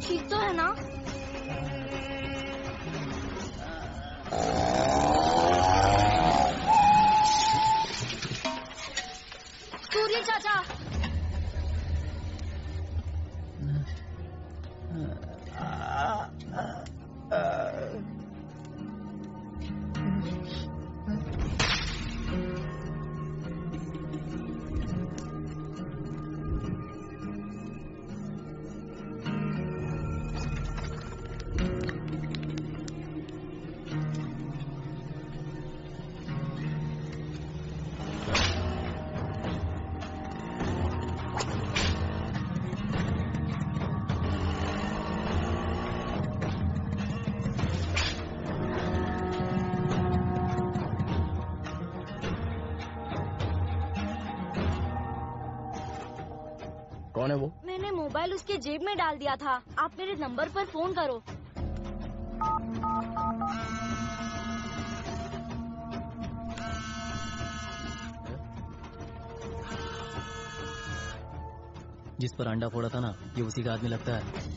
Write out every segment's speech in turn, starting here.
ठीक तो है ना? सूर्य चाचा, कौन है वो? मैंने मोबाइल उसके जेब में डाल दिया था। आप मेरे नंबर पर फोन करो। जिस पर अंडा फोड़ा था ना, ये उसी का आदमी लगता है।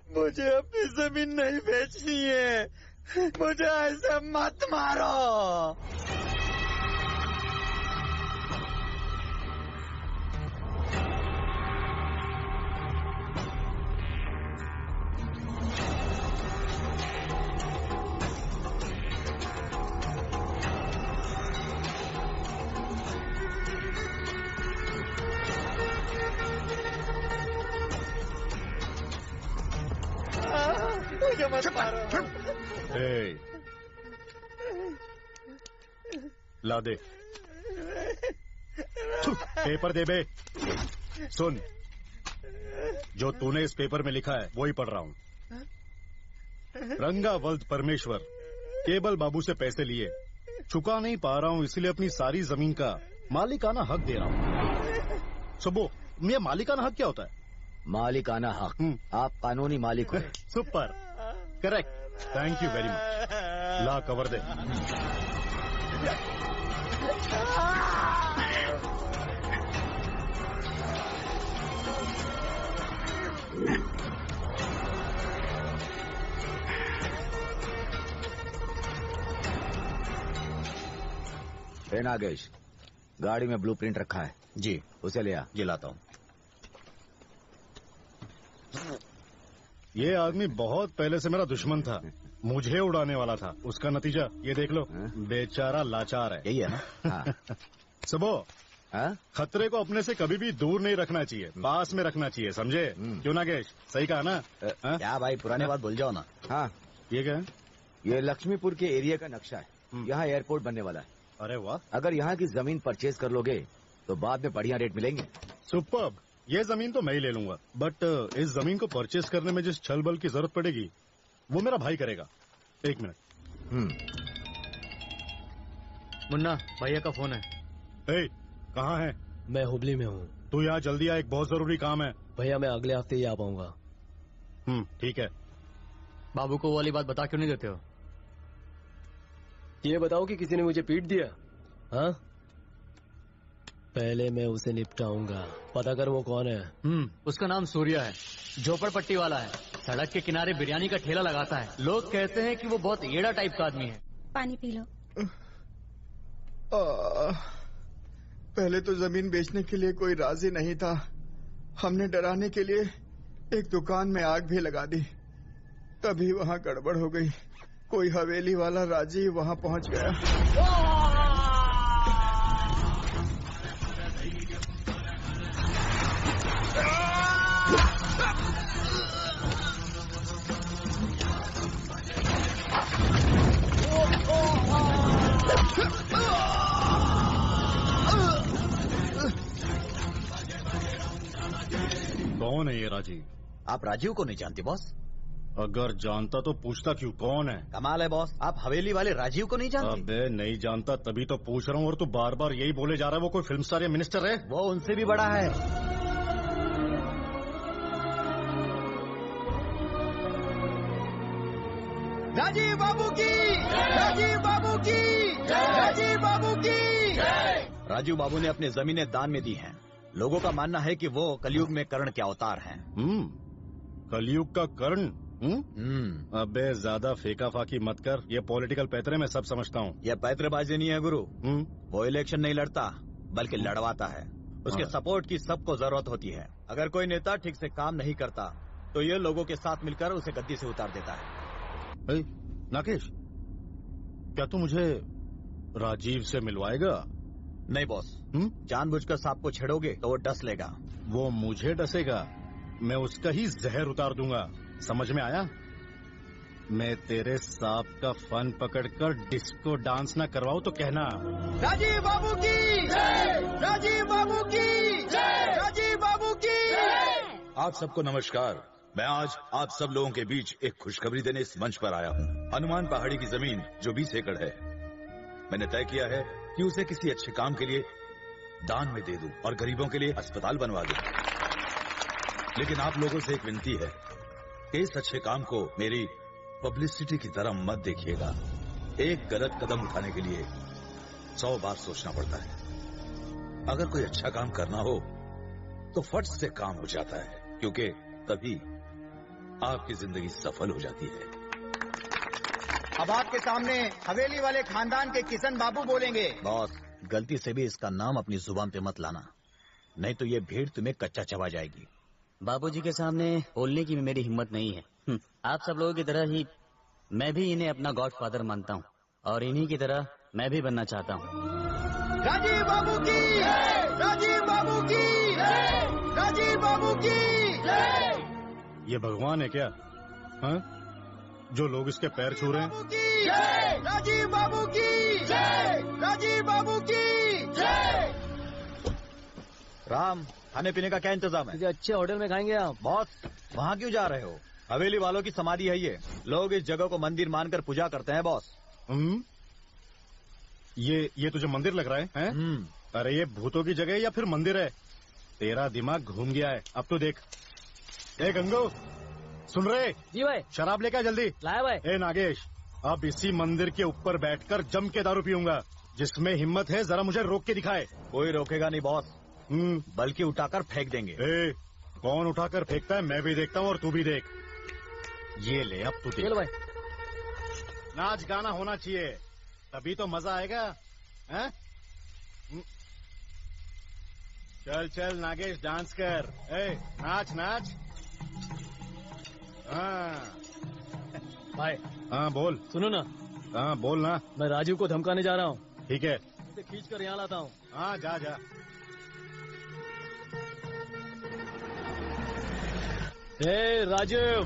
मुझे अपनी जमीन नहीं बेचनी है। मुझे ऐसे मत मारो। ला दे पेपर दे बे। सुन, जो तूने इस पेपर में लिखा है वो ही पढ़ रहा हूँ। रंगावल्द परमेश्वर केबल बाबू से पैसे लिए, चुका नहीं पा रहा हूँ, इसलिए अपनी सारी जमीन का मालिकाना हक दे रहा हूँ। सुबो, ये मालिकाना हक क्या होता है? मालिकाना हक, आप कानूनी मालिक हो। Super, correct, thank you very much. ला कवर दे। हे नागेश, गाड़ी में ब्लूप्रिंट रखा है। जी उसे ले आ। ये लाता हूँ। ये आदमी बहुत पहले से मेरा दुश्मन था, मुझे उड़ाने वाला था। उसका नतीजा ये देख लो, बेचारा लाचार है। यही है ना? हाँ। सुबह हाँ? खतरे को अपने से कभी भी दूर नहीं रखना चाहिए, पास में रखना चाहिए, समझे? क्यों नागेश, सही कहा ना? हाँ? क्या भाई, पुराने बात भूल जाओ ना। हाँ, ये क्या है? ये लक्ष्मीपुर के एरिया का नक्शा है। यहाँ एयरपोर्ट बनने वाला है। अरे वाह, अगर यहाँ की जमीन परचेज कर लोगे तो बाद में बढ़िया रेट मिलेंगे। सुपर्ब। ये जमीन तो मैं ही ले लूंगा, बट इस जमीन को परचेज करने में जिस छल बल की जरूरत पड़ेगी वो मेरा भाई करेगा। एक मिनट। मुन्ना, भैया का फोन है। ए, कहाँ है? मैं हुबली में हूँ तू यहाँ जल्दी आ, एक बहुत जरूरी काम है। भैया। मैं अगले हफ्ते ही आ पाऊंगा। ठीक है। बाबू को वो वाली बात बता क्यों नहीं देते हो? ये बताओ कि किसी ने मुझे पीट दिया? हाँ, पहले मैं उसे निपटाऊंगा। पता कर वो कौन है। उसका नाम सूर्या है, झोपड़पट्टी वाला है, सड़क के किनारे बिरयानी का ठेला लगाता है। लोग कहते हैं कि वो बहुत येड़ा टाइप का आदमी है। पानी पी लो। पहले तो जमीन बेचने के लिए कोई राजी नहीं था। हमने डराने के लिए एक दुकान में आग भी लगा दी, तभी वहाँ गड़बड़ हो गई। कोई हवेली वाला राजी वहाँ पहुँच गया। कौन है ये राजीव? आप राजीव को नहीं जानते बॉस? अगर जानता तो पूछता क्यों, कौन है? कमाल है बॉस, आप हवेली वाले राजीव को नहीं जानते? अबे नहीं जानता तभी तो पूछ रहा हूँ, और तू बार बार यही बोले जा रहा है वो कोई फिल्म स्टार या मिनिस्टर है? वो उनसे भी बड़ा है। राजीव बाबू की, राजीव बाबू की, राजीव बाबू की। राजीव बाबू ने अपनी जमीनें दान में दी हैं। लोगों का मानना है कि वो कलयुग में कर्ण के अवतार हैं। कलयुग का कर्ण? अबे ज्यादा फेंका फाकी मत कर, ये पॉलिटिकल पैतरे मैं सब समझता हूँ। यह पैतरेबाजी नहीं है गुरु। वो इलेक्शन नहीं लड़ता बल्कि लड़वाता है। उसके सपोर्ट की सबको जरूरत होती है। अगर कोई नेता ठीक से काम नहीं करता तो ये लोगों के साथ मिलकर उसे गद्दी से उतार देता है। नागेश, क्या तू मुझे राजीव से मिलवाएगा? नहीं बॉस, जानबूझकर सांप को छेड़ोगे तो वो डस लेगा। वो मुझे डसेगा, मैं उसका ही जहर उतार दूंगा। समझ में आया? मैं तेरे सांप का फन पकड़कर डिस्को डांस ना करवाऊं तो कहना। राजीव बाबू की, राजीव बाबू की, राजीव बाबू की। आप सबको नमस्कार। मैं आज आप सब लोगों के बीच एक खुशखबरी देने इस मंच पर आया हूँ। हनुमान पहाड़ी की जमीन जो 20 एकड़ है, मैंने तय किया है कि उसे किसी अच्छे काम के लिए दान में दे दूं और गरीबों के लिए अस्पताल बनवा दूं। लेकिन आप लोगों से एक विनती है कि इस अच्छे काम को मेरी पब्लिसिटी की तरह मत देखिएगा। एक गलत कदम उठाने के लिए 100 बार सोचना पड़ता है। अगर कोई अच्छा काम करना हो तो फट से काम हो जाता है, क्योंकि तभी आपकी जिंदगी सफल हो जाती है। अब आपके सामने हवेली वाले खानदान के किशन बाबू बोलेंगे। बॉस, गलती से भी इसका नाम अपनी जुबान पे मत लाना, नहीं तो ये भीड़ तुम्हें कच्चा चबा जाएगी। बाबूजी के सामने बोलने की भी मेरी हिम्मत नहीं है। आप सब लोगों की तरह ही मैं भी इन्हें अपना गॉडफादर मानता हूँ और इन्हीं की तरह मैं भी बनना चाहता हूँ। राजीव बाबू की, राजीव बाबू की, राजीव बाबू की। ये भगवान है क्या? हाँ? जो लोग इसके पैर छू रहे हैं? राजीव बाबू की, राजीव बाबू की। राम, खाने पीने का क्या इंतजाम है? किसी अच्छे होटल में खाएंगे आप? बॉस, वहाँ क्यों जा रहे हो? हवेली वालों की समाधि है ये। लोग इस जगह को मंदिर मानकर पूजा करते हैं बॉस। ये तुझे मंदिर लग रहा है? अरे ये भूतों की जगह है या फिर मंदिर है? तेरा दिमाग घूम गया है। अब तो देख। ए गंगो, सुन रहे? जी भाई। शराब लेकर जल्दी लाया भाई। ए नागेश, अब इसी मंदिर के ऊपर बैठकर जम के दारू पीऊंगा। जिसमें हिम्मत है जरा मुझे रोक के दिखाए। कोई रोकेगा नहीं बॉस, बल्कि उठाकर फेंक देंगे। कौन उठाकर फेंकता है मैं भी देखता हूँ और तू भी देख। ये ले अब तू देख। भाई नाच गाना होना चाहिए तभी तो मजा आएगा। हैं? चल चल नागेश डांस कर। नाच नाच। हाँ भाई हाँ बोल। सुनो ना, हाँ बोल ना। मैं राजीव को धमकाने जा रहा हूँ। ठीक है, इसे खींच कर यहाँ लाता हूँ। हाँ जा जा। राजीव,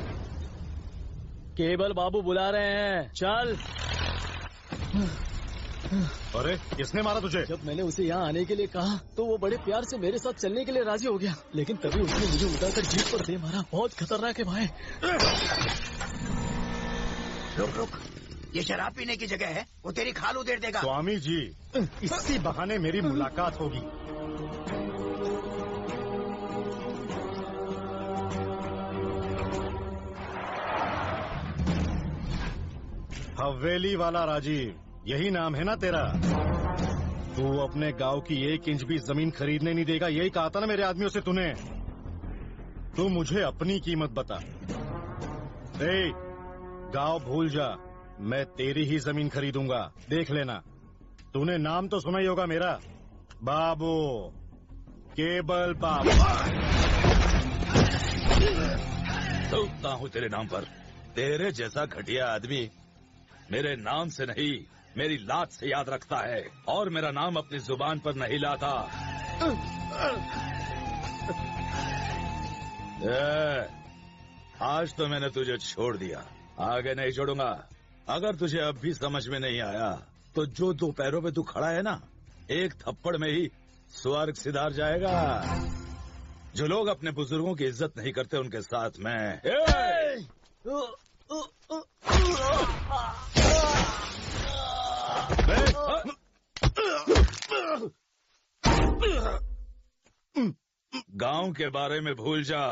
केबल बाबू बुला रहे हैं, चल। अरे किसने मारा तुझे? जब मैंने उसे यहाँ आने के लिए कहा तो वो बड़े प्यार से मेरे साथ चलने के लिए राजी हो गया, लेकिन तभी उसने मुझे उठाकर जीप पर दे मारा। बहुत खतरनाक है भाई। रुक रुक, ये शराब पीने की जगह है, वो तेरी खाल उधेड़ देगा। स्वामी जी, इसी बहाने मेरी मुलाकात होगी। हवेली वाला राजीव, यही नाम है ना तेरा? तू अपने गांव की 1 इंच भी जमीन खरीदने नहीं देगा, यही कहा था ना मेरे आदमियों से तूने। तू मुझे अपनी कीमत बता। गांव भूल जा, मैं तेरी ही जमीन खरीदूंगा, देख लेना। तूने नाम तो सुना ही होगा मेरा, बाबू, केबल बाबू। थूकता हूँ तेरे नाम पर। तेरे जैसा घटिया आदमी मेरे नाम से नहीं, मेरी लात से याद रखता है, और मेरा नाम अपनी जुबान पर नहीं लाता। आज तो मैंने तुझे छोड़ दिया, आगे नहीं छोड़ूंगा। अगर तुझे अब भी समझ में नहीं आया तो जो 2 पैरों पे तू खड़ा है ना, एक थप्पड़ में ही स्वर्ग सिधार जाएगा। जो लोग अपने बुजुर्गों की इज्जत नहीं करते उनके साथ मैं गांव के बारे में भूल जा।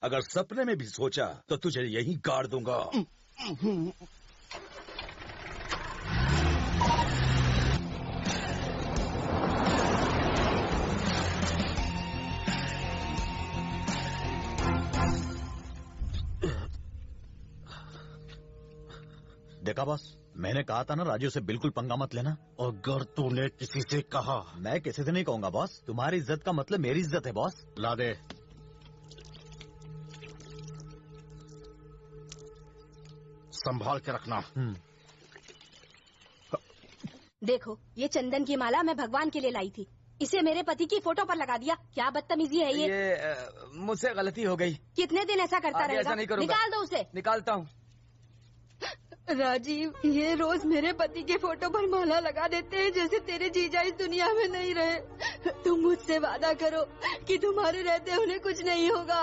अगर सपने में भी सोचा तो तुझे यहीं गाड़ दूंगा। देखा बॉस, मैंने कहा था ना राजू से बिल्कुल पंगा मत लेना। अगर तूने किसी से कहा। मैं किसी से नहीं कहूंगा बॉस, तुम्हारी इज्जत का मतलब मेरी इज्जत है बॉस। ला दे। संभाल के रखना। देखो, ये चंदन की माला मैं भगवान के लिए लाई थी, इसे मेरे पति की फोटो पर लगा दिया। क्या बदतमीजी है ये मुझसे गलती हो गई। कितने दिन ऐसा करता रहेगा? ऐसा नहीं करूंगा। निकाल दो उसे। निकालता हूँ। राजीव, ये रोज मेरे पति के फोटो पर माला लगा देते हैं जैसे तेरे जीजा इस दुनिया में नहीं रहे। तुम मुझसे वादा करो कि तुम्हारे रहते उन्हें कुछ नहीं होगा।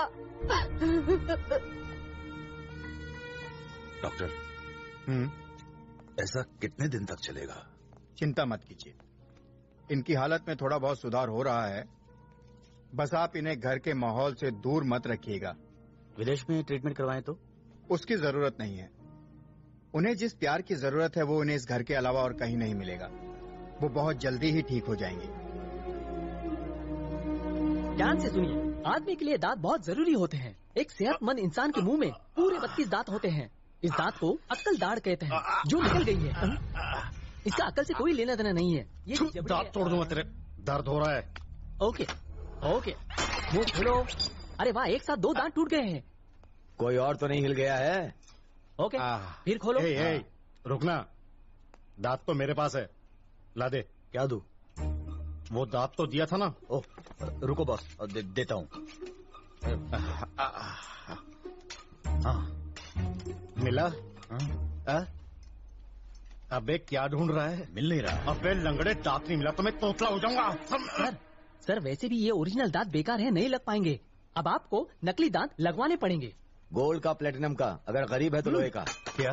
डॉक्टर, ऐसा कितने दिन तक चलेगा? चिंता मत कीजिए, इनकी हालत में थोड़ा बहुत सुधार हो रहा है। बस आप इन्हें घर के माहौल से दूर मत रखिएगा। विदेश में ट्रीटमेंट करवाएं तो? उसकी जरूरत नहीं है। उन्हें जिस प्यार की जरूरत है वो उन्हें इस घर के अलावा और कहीं नहीं मिलेगा। वो बहुत जल्दी ही ठीक हो जाएंगे। ध्यान से सुनिए, आदमी के लिए दांत बहुत जरूरी होते हैं। एक सेहतमंद इंसान के मुंह में पूरे 32 दांत होते हैं। इस दांत को अक्ल दाढ़ कहते हैं, जो निकल गई है। इसका अक्ल से कोई लेना देना नहीं है। ये दांत तोड़ दूंगा तेरे, दर्द हो रहा है। ओके ओके, मुंह खोलो। अरे वाह, एक साथ 2 दांत टूट गए हैं। कोई और तो नहीं हिल गया है? ओके, फिर खोलो। रुकना, दांत तो मेरे पास है, ला दे। क्या दूं? वो दांत तो दिया था ना। ओह, रुको बॉस, देता हूँ। हाँ, मिला? हाँ? अबे क्या ढूंढ रहा है? मिल नहीं रहा। अबे लंगड़े, दांत नहीं मिला तो मैं तोतला हो जाऊंगा। सर वैसे भी ये ओरिजिनल दांत बेकार है, नहीं लग पाएंगे। अब आपको नकली दांत लगवाने पड़ेंगे। गोल्ड का, प्लेटिनम का, अगर गरीब है तो लोहे का। क्या?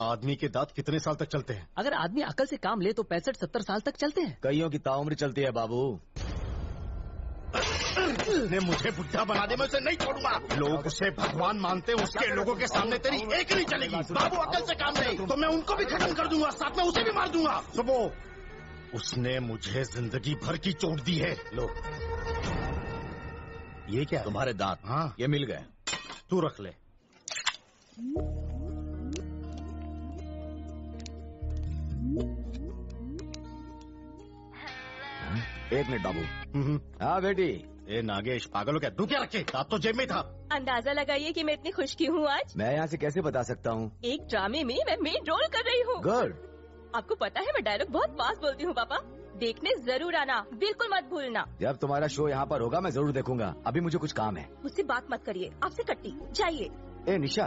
आदमी के दांत कितने साल तक चलते हैं? अगर आदमी अकल से काम ले तो 65-70 साल तक चलते हैं। कईयों की ताउम्र चलती है बाबू। उसने मुझे बुढ़ा बना दे, मैं उसे नहीं छोड़ूंगा। लोग उसे भगवान मानते हैं, उसके लोगों के सामने तेरी एक नहीं चलेगी। बाबू अकल से काम नहीं तो मैं उनको भी खत्म कर दूंगा, साथ में उसे भी मार दूंगा। सुबह उसने मुझे जिंदगी भर की चोट दी है। लो ये क्या है? तुम्हारे दांत। हाँ ये मिल गए, तू रख ले। एक मिनट बाबू। हाँ बेटी। ए नागेश पागल हो क्या? तू क्या रखे? दांत तो जेब में था। अंदाजा लगाइए कि मैं इतनी खुश क्यों हूँ आज। मैं यहाँ से कैसे बता सकता हूँ? एक ड्रामे में मैं मेन रोल कर रही हूँ। गुड। आपको पता है मैं डायलॉग बहुत फास्ट बोलती हूँ पापा। देखने जरूर आना, बिल्कुल मत भूलना। जब तुम्हारा शो यहाँ पर होगा मैं जरूर देखूंगा। अभी मुझे कुछ काम है। मुझसे बात मत करिए, आपसे कट्टी जाइए। ए निशा।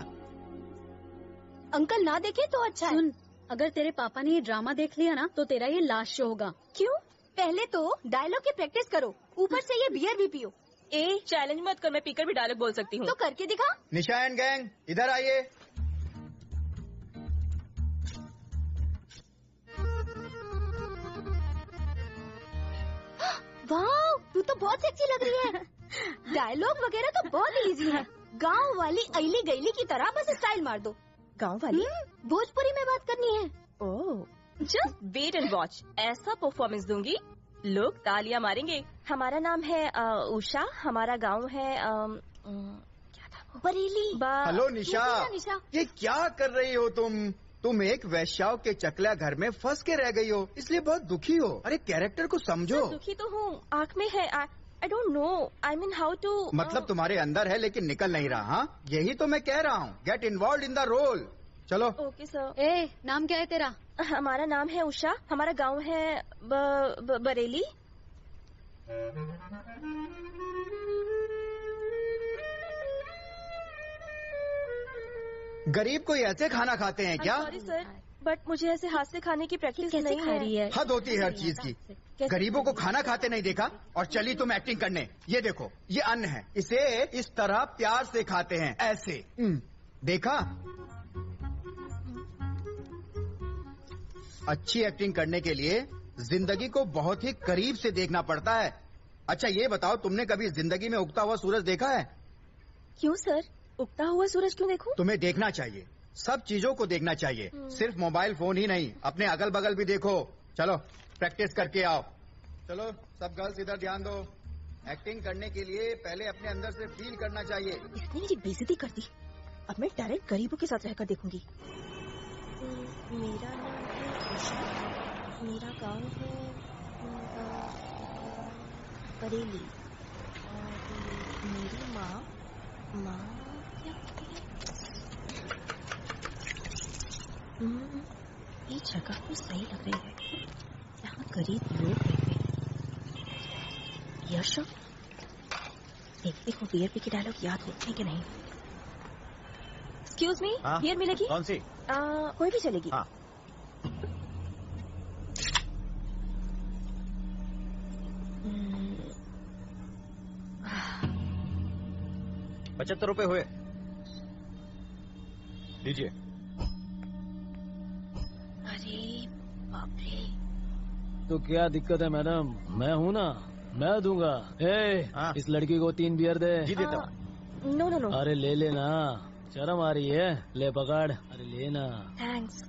अंकल ना देखे तो अच्छा है। सुन, अगर तेरे पापा ने ये ड्रामा देख लिया ना तो तेरा ये लास्ट शो होगा। क्यों? पहले तो डायलॉग की प्रैक्टिस करो, ऊपर से ये बियर भी पियो। ए चैलेंज मत कर, मैं पीकर भी डायलॉग बोल सकती हूँ। तो करके दिखा। निशा एंड गैंग इधर आइए। वाह, तू तो बहुत सेक्सी लग रही है। डायलॉग वगैरह तो बहुत इजी है। गांव वाली अली गैली की तरह बस स्टाइल मार दो। गाँव वाली? भोजपुरी में बात करनी है। ओह, जस्ट वेट एंड वॉच। ऐसा परफॉर्मेंस दूंगी लोग तालियां मारेंगे। हमारा नाम है उषा, हमारा गांव है क्या था वो? बरेली। हेलो निशा। निशा, ये क्या कर रही हो तुम एक वैश्याओं के चकला घर में फंस के रह गई हो, इसलिए बहुत दुखी हो। अरे कैरेक्टर को समझो। दुखी तो हूँ, आँख में है। I don't know, I mean how to. मतलब तुम्हारे अंदर है लेकिन निकल नहीं रहा। हाँ यही तो मैं कह रहा हूँ, get involve in the role. चलो। Okay sir. ए, नाम क्या है तेरा? हमारा नाम है उषा, हमारा गांव है बरेली। गरीब कोई ऐसे खाना खाते हैं क्या? सॉरी सर, बट मुझे ऐसे हाथ से खाने की प्रैक्टिस कैसे नहीं खा रही है? हद होती है हर चीज की। गरीबों को खाना खाते नहीं देखा और चली तुम एक्टिंग करने। ये देखो, ये अन्न है, इसे इस तरह प्यार से खाते हैं, ऐसे। देखा? अच्छी एक्टिंग करने के लिए जिंदगी को बहुत ही करीब से देखना पड़ता है। अच्छा ये बताओ, तुमने कभी जिंदगी में उगता हुआ सूरज देखा है? क्यों सर, उगता हुआ सूरज क्यों देखूं? तुम्हें देखना चाहिए, सब चीजों को देखना चाहिए, सिर्फ मोबाइल फोन ही नहीं, अपने अगल बगल भी देखो। चलो प्रैक्टिस करके आओ। चलो सब गर्ल्स इधर ध्यान दो। एक्टिंग करने के लिए पहले अपने अंदर से फील करना चाहिए। इसने मेरी बेइज्जती कर दी, अब मैं डायरेक्ट गरीबों के साथ रहकर देखूंगी। मेरा नाम है उषा, मेरा गांव है बरेली, और मेरी माँ क्या कहती है? ये जगह तो सही लग रही है, यहाँ गरीब लोग रहते हैं। यश, देखते हो बियर पी के डायलॉग याद होते हैं कि नहीं। एक्सक्यूज मी, बियर मिलेगी? कौन सी? कोई भी चलेगी। हाँ। 75 रुपए हुए, लीजिए। अरे बाप रे। तो क्या दिक्कत है मैडम, मैं हूँ ना, मैं दूंगा। इस लड़की को 3 बियर दे। जी देता हूँ। No no no. अरे ले लेना, शर्म आ रही है, ले पकड़। अरे लेना। थैंक्स।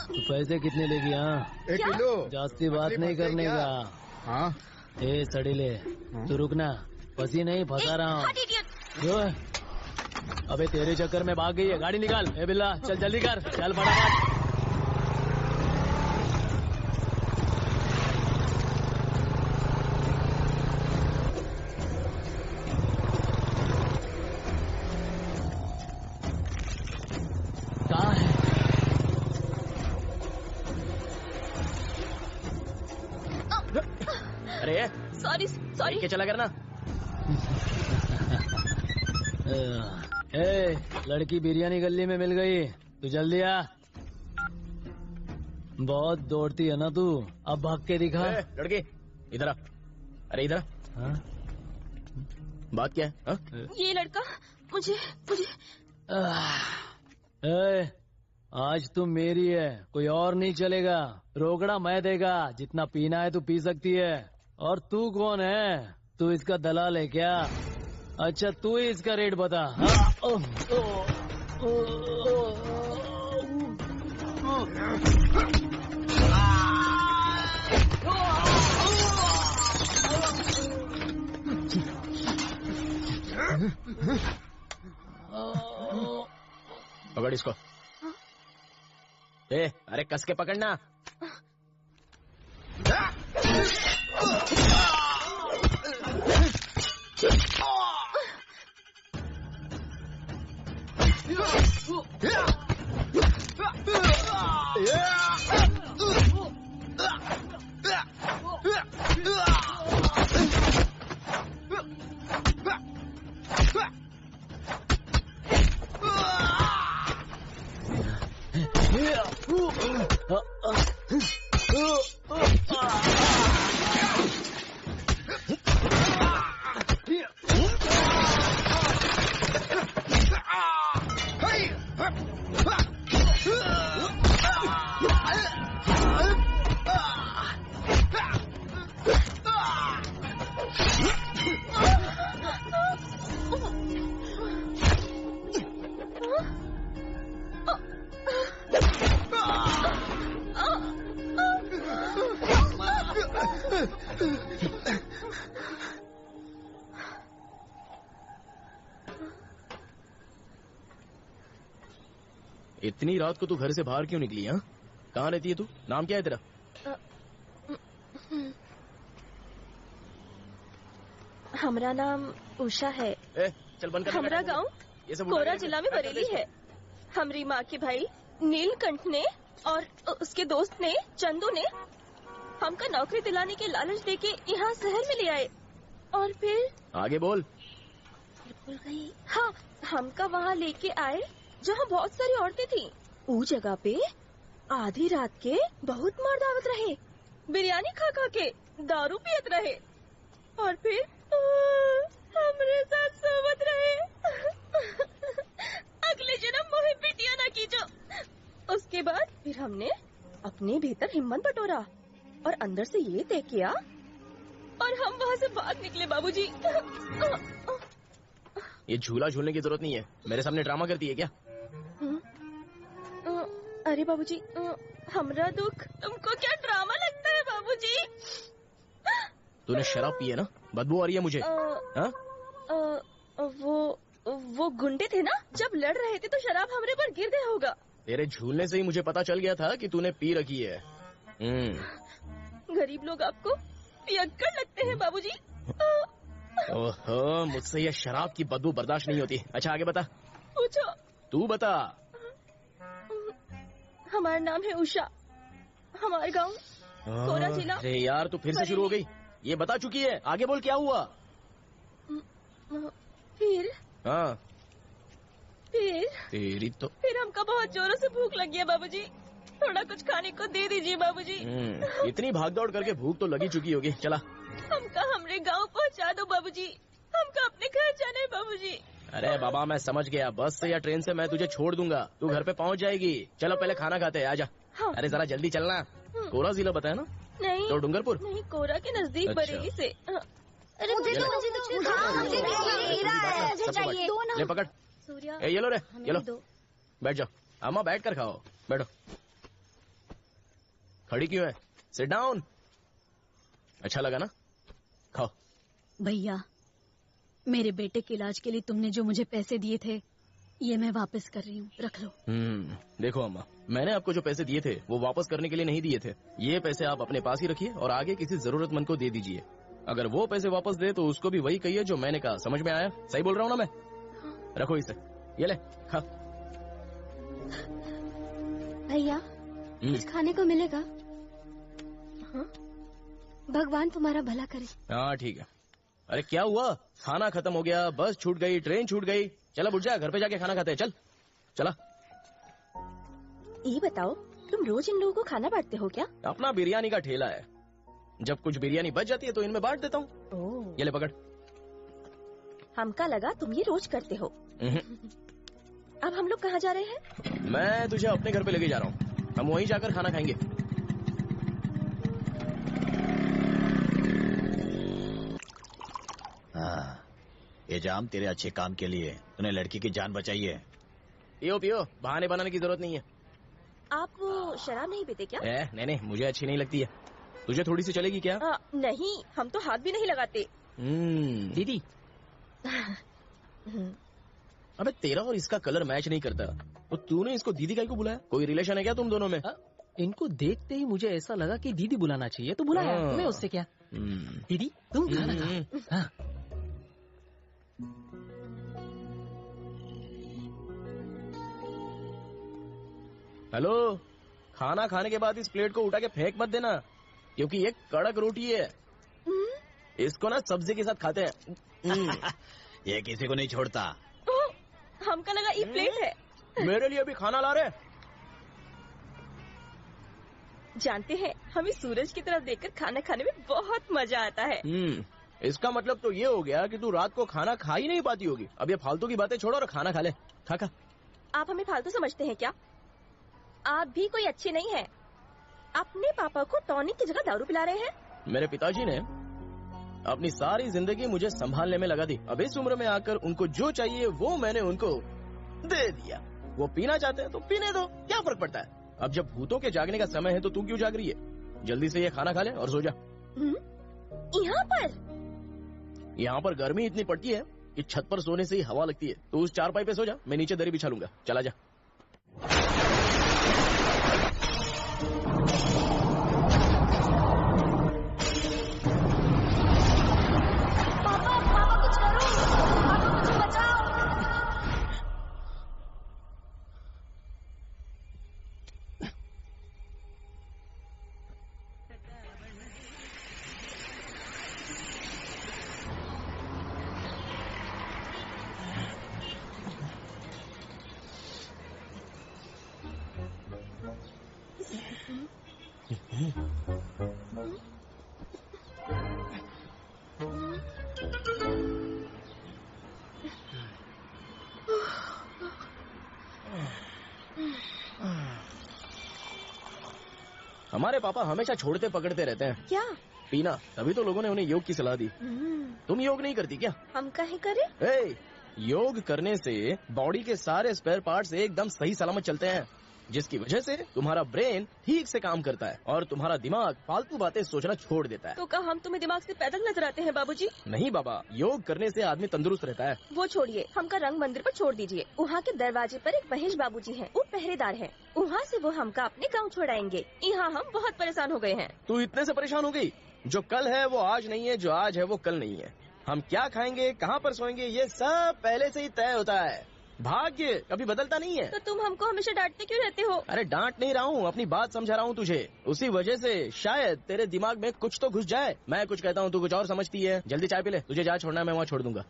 तू पैसे कितने लेगी? हाँ 1 किलो। जास्ती बात नहीं करने का। हाँ सड़ीले, तू रुकना, फंसी नहीं, फंसा रहा हूँ। जो अबे तेरे चक्कर में भाग गई है, गाड़ी निकाल। ए बिल्ला चल जल्दी कर, चल फटाफट। कहाँ है? अरे सॉरी सॉरी। के चला करना। लड़की बिरयानी गली में मिल गई, तू जल्दी आ। बहुत दौड़ती है ना तू, अब भाग के दिखा। लड़की इधर आ। अरे इधर। हाँ? बात क्या है? ये लड़का मुझे आज तुम मेरी है, कोई और नहीं चलेगा। रोकड़ा मैं देगा, जितना पीना है तू पी सकती है। और तू कौन है? तू इसका दलाल है क्या? अच्छा तू ही इसका रेट बता। हाँ? पकड़ इसको। अरे कस के पकड़ना। इतनी रात को तू घर से बाहर क्यों निकली? हाँ, कहाँ रहती है तू? नाम क्या है तेरा? हमारा नाम उषा है। चल बंद कर। हमारा गांव कोरा जिला में बरेली है। हमारी माँ के भाई नीलकंठ ने और उसके दोस्त ने चंदू ने हमका नौकरी दिलाने के लालच देके यहाँ शहर में ले आए और फिर आगे बोल। भूल गई। हाँ, हमका वहाँ लेके आए जहाँ बहुत सारी औरतें थी। वो जगह पे आधी रात के बहुत मार दावत रहे, बिरयानी खा खा के दारू पियत रहे और फिर हमरे साथ सोवत रहे। अगले जन्म मोहे पिटिया ना कीजो। उसके बाद फिर हमने अपने भीतर हिम्मत बटोरा और अंदर से ये तय किया और हम वहाँ से भाग निकले। बाबूजी, ये झूला झूलने की जरूरत नहीं है, मेरे सामने ड्रामा करती है क्या? अरे बाबूजी, हमरा दुख तुमको क्या ड्रामा लगता है? बाबूजी, तूने शराब पी है ना? बदबू आ रही है मुझे। वो गुंडे थे ना, जब लड़ रहे थे तो शराब हमरे पर गिर गया होगा। तेरे झूलने से ही मुझे पता चल गया था कि तूने पी रखी है। गरीब लोग आपको पियक्कड़ लगते हैं बाबूजी। ओहो, मुझसे ये शराब की बदबू बर्दाश्त नहीं होती। अच्छा आगे बता। पूछो। तू बता। हमारा नाम है उषा, हमारे गांव कोरा जिला। अरे यार तू फिर से शुरू हो गई। ये बता चुकी है, आगे बोल क्या हुआ? फिर हाँ तेरी तो फिर हमका बहुत जोरों से भूख लगी है बाबूजी, थोड़ा कुछ खाने को दे दीजिए बाबूजी। इतनी भागदौड़ करके भूख तो लगी चुकी होगी। चला हमका हमरे गांव पहुंचा दो बाबूजी, हमका अपने घर जाना है बाबूजी। अरे बाबा मैं समझ गया, बस से या ट्रेन से मैं तुझे छोड़ दूंगा, तू घर पे पहुंच जाएगी। चलो पहले खाना खाते हैं, आजा। हाँ। अरे जरा जल्दी चलना। कोरा जिला बताया ना? नहीं तो डूंगरपुर नहीं, कोरा के नजदीक अच्छा। बरेली से। अरे मुझे चाहिए। ले पकड़। सूर्या, ये लो रे, ये लो। बैठ जाओ अम्मा, बैठ कर खाओ। बैठो। खड़ी क्यों है? Sit down. अच्छा लगा ना? खाओ। भैया, मेरे बेटे के इलाज के लिए तुमने जो मुझे पैसे दिए थे, ये मैं वापस कर रही हूँ, रख लो। देखो अम्मा, मैंने आपको जो पैसे दिए थे वो वापस करने के लिए नहीं दिए थे। ये पैसे आप अपने पास ही रखिए और आगे किसी जरूरतमंद को दे दीजिए। अगर वो पैसे वापस दे तो उसको भी वही कहिए जो मैंने कहा। समझ में आया? सही बोल रहा हूँ ना मैं? रखो इसे, ये ले खा। भैया कुछ खाने को मिलेगा? हाँ? भगवान तुम्हारा भला करे। हाँ ठीक है। अरे क्या हुआ? खाना खत्म हो गया, बस छूट गई, ट्रेन छूट गई। चला बुढ़ जा, घर पे जाके खाना खाते हैं। चल चला। ये बताओ, तुम रोज इन लोगों को खाना बांटते हो क्या? अपना बिरयानी का ठेला है, जब कुछ बिरयानी बच जाती है तो इनमें बांट देता हूँ। ये ले पकड़। हमका लगा तुम ये रोज करते हो। अब हम लोग कहाँ जा रहे हैं? मैं तुझे अपने घर पे लेके जा रहा हूँ। हम वहीं जाकर खाना खाएंगे। हाँ, ये जाम तेरे अच्छे काम के लिए। तूने लड़की की जान बचाई है। पियो पियो, बहाने बनाने की जरूरत नहीं है। आप वो शराब नहीं पीते क्या? नहीं, मुझे अच्छी नहीं लगती है। तुझे थोड़ी सी चलेगी क्या? नहीं, हम तो हाथ भी नहीं लगाते। दीदी। अबे तेरा और इसका कलर मैच नहीं करता, तो तूने इसको दीदी का क्यों बुलाया? कोई रिलेशन है क्या तुम दोनों में? इनको देखते ही मुझे ऐसा लगा कि दीदी बुलाना चाहिए, तो बुलाया। तुम्हें उससे क्या? दीदी तुम खाना खा। हेलो, खाना खाने के बाद इस प्लेट को उठा के फेंक मत देना, क्योंकि ये कड़क रोटी है। इसको ना सब्जी के साथ खाते हैं। ये किसी को नहीं छोड़ता। हमका लगा ये प्लेट है। मेरे लिए भी खाना ला रहे। जानते हैं, हमें सूरज की तरफ देखकर खाना खाने में बहुत मजा आता है। इसका मतलब तो ये हो गया कि तू रात को खाना खा ही नहीं पाती होगी। अब ये फालतू की बातें छोड़ो और खाना खा ले। खा। आप हमें फालतू समझते हैं क्या? आप भी कोई अच्छे नहीं है। अपने पापा को टॉनिक की जगह दारू पिला रहे हैं। मेरे पिताजी ने अपनी सारी जिंदगी मुझे संभालने में लगा दी। अब इस उम्र में आकर उनको जो चाहिए वो मैंने उनको दे दिया। वो पीना चाहते हैं तो पीने दो, क्या फर्क पड़ता है? अब जब भूतों के जागने का समय है तो तू क्यों जाग रही है? जल्दी से ये खाना खा ले और सो जा। यहाँ पर गर्मी इतनी पड़ती है कि छत पर सोने से ही हवा लगती है। तो उस चारपाई पे सो जा, मैं नीचे दरी बिछा लूंगा। चला जा। हमारे पापा हमेशा छोड़ते पकड़ते रहते हैं। क्या? पीना। तभी तो लोगों ने उन्हें योग की सलाह दी। तुम योग नहीं करती क्या? हम काहे करें? योग करने से बॉडी के सारे स्पेयर पार्ट्स एकदम सही सलामत चलते हैं, जिसकी वजह से तुम्हारा ब्रेन ठीक से काम करता है और तुम्हारा दिमाग फालतू बातें सोचना छोड़ देता है। तो क्या हम तुम्हें दिमाग से पैदल नजर आते हैं बाबूजी? नहीं बाबा, योग करने से आदमी तंदुरुस्त रहता है। वो छोड़िए, हमका रंग मंदिर पर छोड़ दीजिए। वहाँ के दरवाजे पर एक महेश बाबूजी हैं, वो पहरेदार हैं। वहाँ से वो हमका अपने गाँव छोड़ाएंगे। यहाँ हम बहुत परेशान हो गए हैं। तू इतने से परेशान हो गई? जो कल है वो आज नहीं है, जो आज है वो कल नहीं है। हम क्या खाएंगे, कहाँ पर सोएंगे, ये सब पहले से ही तय होता है। भाग्य कभी बदलता नहीं है। तो तुम हमको हमेशा डांटते क्यों रहते हो? अरे डांट नहीं रहा हूँ, अपनी बात समझा रहा हूँ तुझे। उसी वजह से शायद तेरे दिमाग में कुछ तो घुस जाए। मैं कुछ कहता हूँ, तू कुछ और समझती है। जल्दी चाय पी ले, तुझे जहाँ छोड़ना है मैं वहाँ छोड़ दूंगा।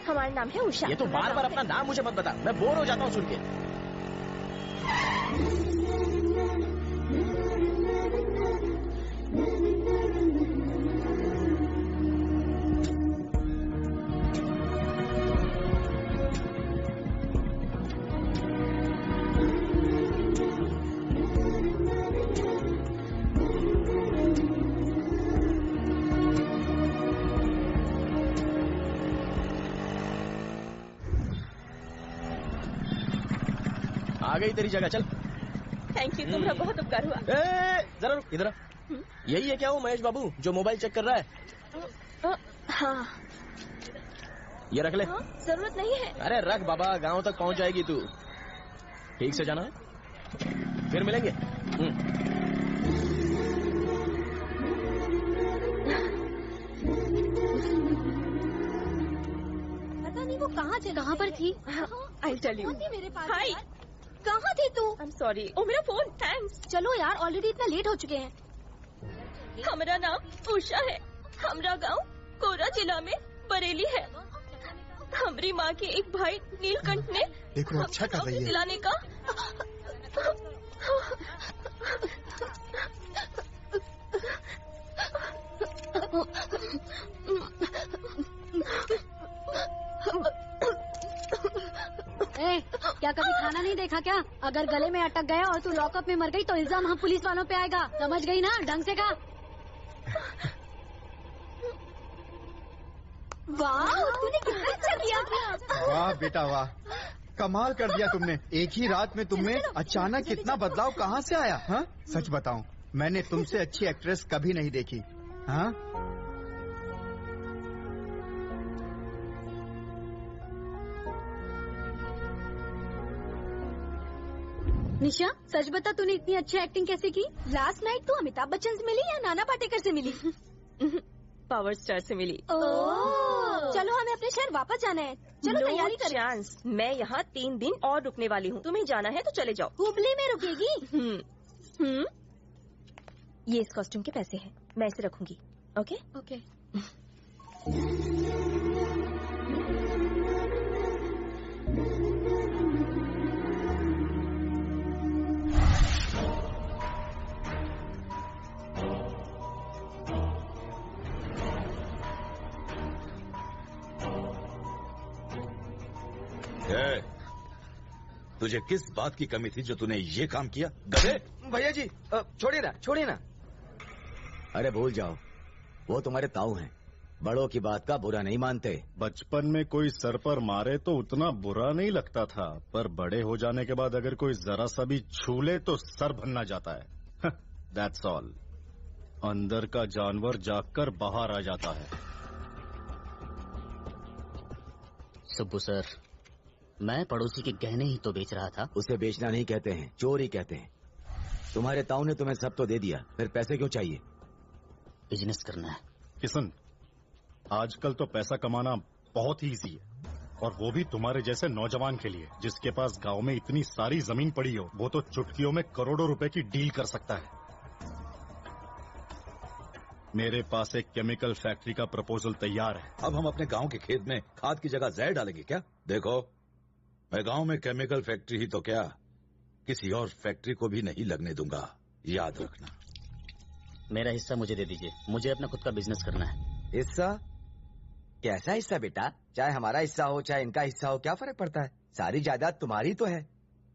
हमारा नाम है उषा। ये तो बार बार अपना नाम मुझे मत बता, मैं बोर हो जाता हूँ सुन के। आ गई तेरी जगह, चल। थैंक यू, तुम्हारा बहुत उपकार हुआ। जरा रुक, इधर। यही है क्या वो महेश बाबू जो मोबाइल चेक कर रहा है? हाँ। ये रख ले। जरूरत नहीं है। अरे रख बाबा, गांव तक पहुंच जाएगी तू। ठीक से जाना है, फिर मिलेंगे। पता नहीं वो कहाँ पर थी। I tell you. मेरे पास हाय, कहाँ थी तू? I am sorry. ओ मेरा फोन, थैंक्स। चलो यार, ऑलरेडी इतना लेट हो चुके हैं। हमारा नाम उषा है। हमारा गांव कोरा जिला में बरेली है। हमारी माँ के एक भाई नीलकंठ ने देखो अच्छा कर रही है। दिलाने का क्या कभी खाना नहीं देखा क्या? अगर गले में अटक गया और तू लॉकअप में मर गई तो इल्जाम हम पुलिस वालों पे आएगा, समझ गई ना? ढंग से खा। वाह, तूने कितना अच्छा किया। वाह बेटा वाह, कमाल कर दिया तुमने। एक ही रात में तुमने अचानक कितना बदलाव कहाँ से आया? हाँ सच बताऊं, मैंने तुमसे अच्छी एक्ट्रेस कभी नहीं देखी। हाँ निशा, सच बता तूने इतनी अच्छी एक्टिंग कैसे की? लास्ट नाइट तू अमिताभ बच्चन से मिली या नाना पाटेकर से मिली? पावर स्टार से मिली। चलो हमें अपने शहर वापस जाना है, चलो तैयारी करें। चांस, मैं यहाँ 3 दिन और रुकने वाली हूँ, तुम्हें जाना है तो चले जाओ। हुबली में रुकेगी? ये इस कॉस्ट्यूम के पैसे हैं, मैं इसे रखूंगी। Okay okay. तुझे किस बात की कमी थी जो तूने ये काम किया? गधे! भैया जी छोड़िए ना। अरे भूल जाओ, वो तुम्हारे ताऊ हैं, बड़ों की बात का बुरा नहीं मानते। बचपन में कोई सर पर मारे तो उतना बुरा नहीं लगता था, पर बड़े हो जाने के बाद अगर कोई जरा सा भी छू ले तो सर भन्ना जाता है। That's all. अंदर का जानवर जागकर बाहर आ जाता है। सुब्बू सर, मैं पड़ोसी के गहने ही तो बेच रहा था। उसे बेचना नहीं कहते हैं, चोरी कहते हैं। तुम्हारे ताऊ ने तुम्हें सब तो दे दिया, फिर पैसे क्यों चाहिए? बिजनेस करना है। किशन, आजकल तो पैसा कमाना बहुत ही इजी है, और वो भी तुम्हारे जैसे नौजवान के लिए, जिसके पास गांव में इतनी सारी जमीन पड़ी हो। वो तो चुटकियों में करोड़ों रुपए की डील कर सकता है। मेरे पास एक केमिकल फैक्ट्री का प्रपोजल तैयार है। अब हम अपने गांव के खेत में खाद की जगह जहर डालेंगे क्या? देखो, मैं गांव में केमिकल फैक्ट्री ही तो क्या, किसी और फैक्ट्री को भी नहीं लगने दूंगा, याद रखना। मेरा हिस्सा मुझे दे दीजिए, मुझे अपना खुद का बिजनेस करना है। हिस्सा? कैसा हिस्सा बेटा? चाहे हमारा हिस्सा हो चाहे इनका हिस्सा हो, क्या फर्क पड़ता है? सारी जायदाद तुम्हारी तो है।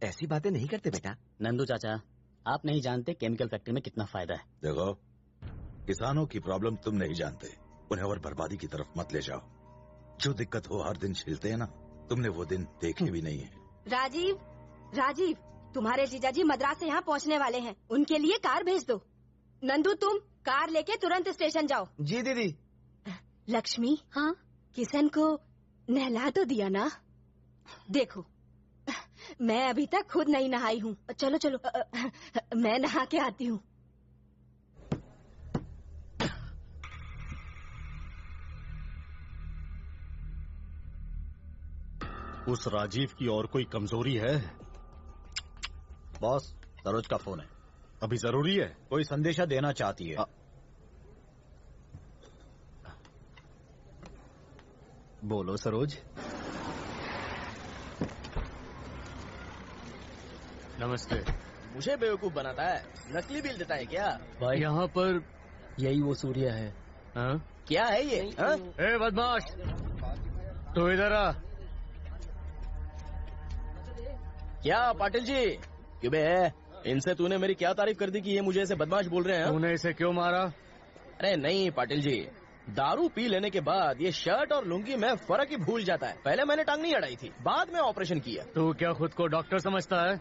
ऐसी बातें नहीं करते बेटा। नंदू चाचा, आप नहीं जानते केमिकल फैक्ट्री में कितना फायदा है। देखो, किसानों की प्रॉब्लम तुम नहीं जानते, उन्हें और बर्बादी की तरफ मत ले जाओ। जो दिक्कत हो हर दिन झेलते हैं ना, तुमने वो दिन देखे भी नहीं है। राजीव, तुम्हारे जीजाजी मद्रास से यहाँ पहुँचने वाले हैं, उनके लिए कार भेज दो। नंदू, तुम कार लेके तुरंत स्टेशन जाओ। जी दीदी। लक्ष्मी, हाँ, किशन को नहला तो दिया ना? देखो, मैं अभी तक खुद नहीं नहाई हूँ। चलो मैं नहा के आती हूँ। उस राजीव की और कोई कमजोरी है? बॉस, सरोज का फोन है। अभी जरूरी है? कोई संदेशा देना चाहती है। बोलो सरोज। नमस्ते। मुझे बेवकूफ बनाता है, नकली बिल देता है क्या? भाई यहाँ पर यही वो सूर्य है। हाँ? क्या है ये? ए बदमाश, तू इधर आ। क्या पाटिल जी? क्यों बे, इनसे तूने मेरी क्या तारीफ कर दी कि ये मुझे ऐसे बदमाश बोल रहे हैं? तूने इसे क्यों मारा? अरे नहीं पाटिल जी, दारू पी लेने के बाद ये शर्ट और लुंगी में फर्क ही भूल जाता है। पहले मैंने टांग नहीं अड़ाई थी, बाद में ऑपरेशन किया। तू क्या खुद को डॉक्टर समझता है?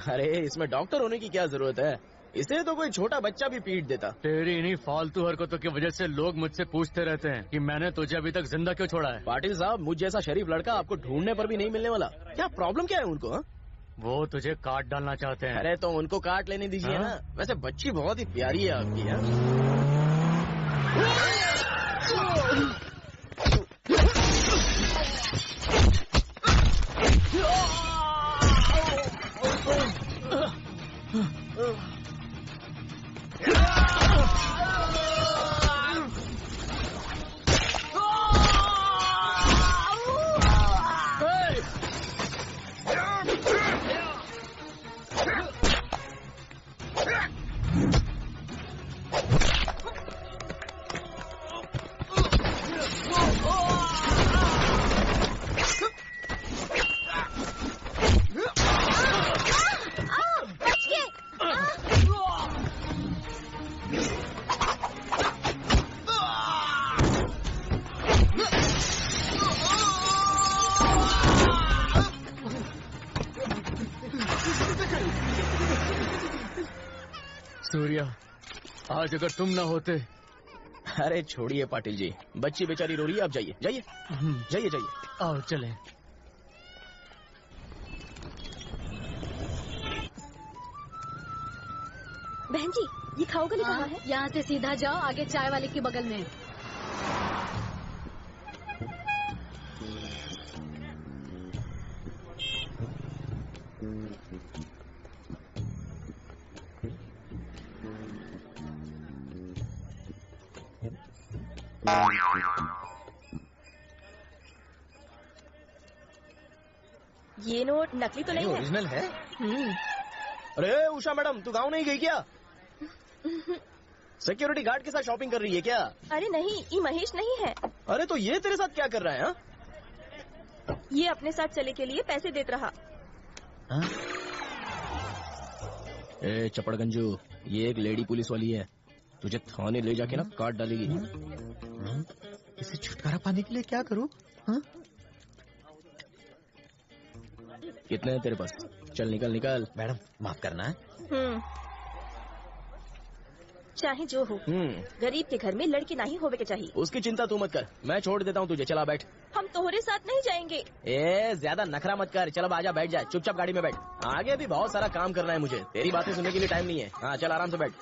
अरे इसमें डॉक्टर होने की क्या जरूरत है? इसे तो कोई छोटा बच्चा भी पीट देता। तेरी इन्हीं फालतू हरकतों की वजह से लोग मुझसे पूछते रहते हैं कि मैंने तुझे अभी तक जिंदा क्यों छोड़ा है। पाटिल साहब, मुझ जैसा शरीफ लड़का आपको ढूंढने पर भी नहीं मिलने वाला। क्या प्रॉब्लम क्या है उनको? हा? वो तुझे काट डालना चाहते हैं। अरे तो उनको काट लेने दीजिए ना। वैसे बच्ची बहुत ही प्यारी है आपकी। सूर्या, आज अगर तुम ना होते। अरे छोड़िए पाटिल जी, बच्ची बेचारी रो रही है, आप जाइए जाइए जाइए जाइए। आओ चलें। बहन जी, ये खाओ गली कहाँ है? यहाँ से सीधा जाओ, आगे चाय वाले के बगल में। ये नोट नकली तो नहीं है? ओरिजिनल है। अरे उषा मैडम, तू गाँव नहीं गई क्या? सिक्योरिटी गार्ड के साथ शॉपिंग कर रही है क्या? अरे नहीं, ये महेश नहीं है। अरे तो ये तेरे साथ क्या कर रहा है? हा? ये अपने साथ चले के लिए पैसे देता रहा। ए चपड़गंजू, ये एक लेडी पुलिस वाली है, तुझे थाने ले जाके ना काट डालेगी। इसे छुटकारा पाने के लिए क्या करूं? कितने हैं तेरे पास? चल निकल निकल। मैडम माफ करना है। चाहे जो हो, गरीब के घर में लड़की नहीं होवे के चाहिए। उसकी चिंता तू मत कर, मैं छोड़ देता हूँ तुझे, चला बैठ। हम तोहरे साथ नहीं जाएंगे। ए ज्यादा नखरा मत कर, चल अब आजा, बैठ जा, चुपचाप गाड़ी में बैठ। आगे भी बहुत सारा काम करना है मुझे, तेरी बातें सुनने के लिए टाइम नहीं है। हाँ चल आराम से बैठ।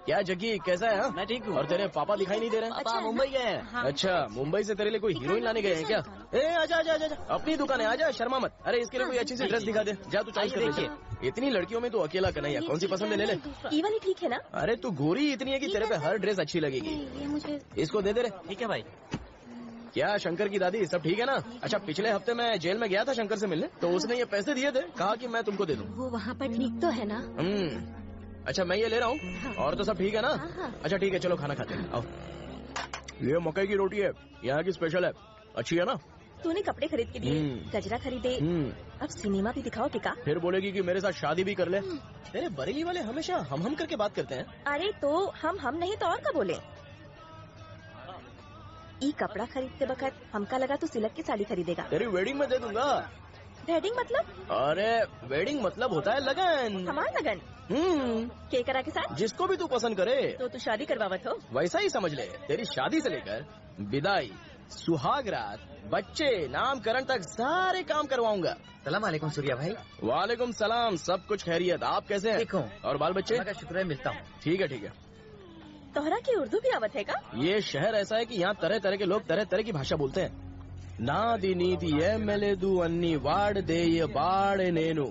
क्या जग्गी, कैसा है? मैं ठीक हूँ। और तेरे पापा दिखाई नहीं दे रहे? पापा मुंबई गए हैं। हाँ। अच्छा, मुंबई से तेरे लिए कोई हीरोइन लाने गए हैं क्या? ए आजा आजा आजा, अपनी दुकान है, आजा, शर्मा मत। अरे इसके लिए कोई अच्छी सी ड्रेस दिखा दे, जा तू चॉइस कर ले। इतनी लड़कियों में तू अकेला कन्हैया, कौन सी पसंद है ले ले। ये वाली ठीक है ना? अरे तू गोरी इतनी है कि तेरे पे हर ड्रेस अच्छी लगेगी। ये मुझे इसको दे दे रे। ठीक है भाई। क्या शंकर की दादी सब ठीक है ना? अच्छा, पिछले हफ्ते मैं जेल में गया था शंकर से मिलने, तो उसने ये पैसे दिए थे, कहा कि मैं तुमको दे दूं। वो वहाँ पर ठीक तो है ना? अच्छा मैं ये ले रहा हूँ। और तो सब ठीक है ना? अच्छा ठीक है, चलो खाना खाते हैं, आओ। ये मकई की रोटी है, यहाँ की स्पेशल है, अच्छी है ना? तूने कपड़े खरीद के दिए, गजरा खरीदे, अब सिनेमा भी दिखाओ टिका। फिर बोलेगी कि मेरे साथ शादी भी कर ले। तेरे बरेली वाले हमेशा हम करके बात करते हैं। अरे तो हम नहीं तो और क्या बोले? ई कपड़ा खरीदते वक्त हमका लगा तू सिल्क की साड़ी खरीदेगा। तेरी वेडिंग में दे दूंगा। वेडिंग मतलब? अरे वेडिंग मतलब होता है लगन। हमारा लगन? के करा के साथ? जिसको भी तू पसंद करे। तो तू शादी करवावत हो? वैसा ही समझ ले, तेरी शादी से लेकर विदाई, सुहाग रात, बच्चे, नामकरण तक सारे काम करवाऊंगा। सलाम वालेकुम सूर्या भाई। वालेकुम सलाम, सब कुछ खैरियत, आप कैसे हैं? ठीक हूँ। और बाल बच्चे? शुक्र है, मिलता हूँ। ठीक है ठीक है। तोहरा की उर्दू भी आवत है का? ये शहर ऐसा है कि यहाँ तरह तरह के लोग तरह तरह की भाषा बोलते हैं। नादी नीति एमएलएदू अन्नी वाड़ दे ये बाड़ नेनु।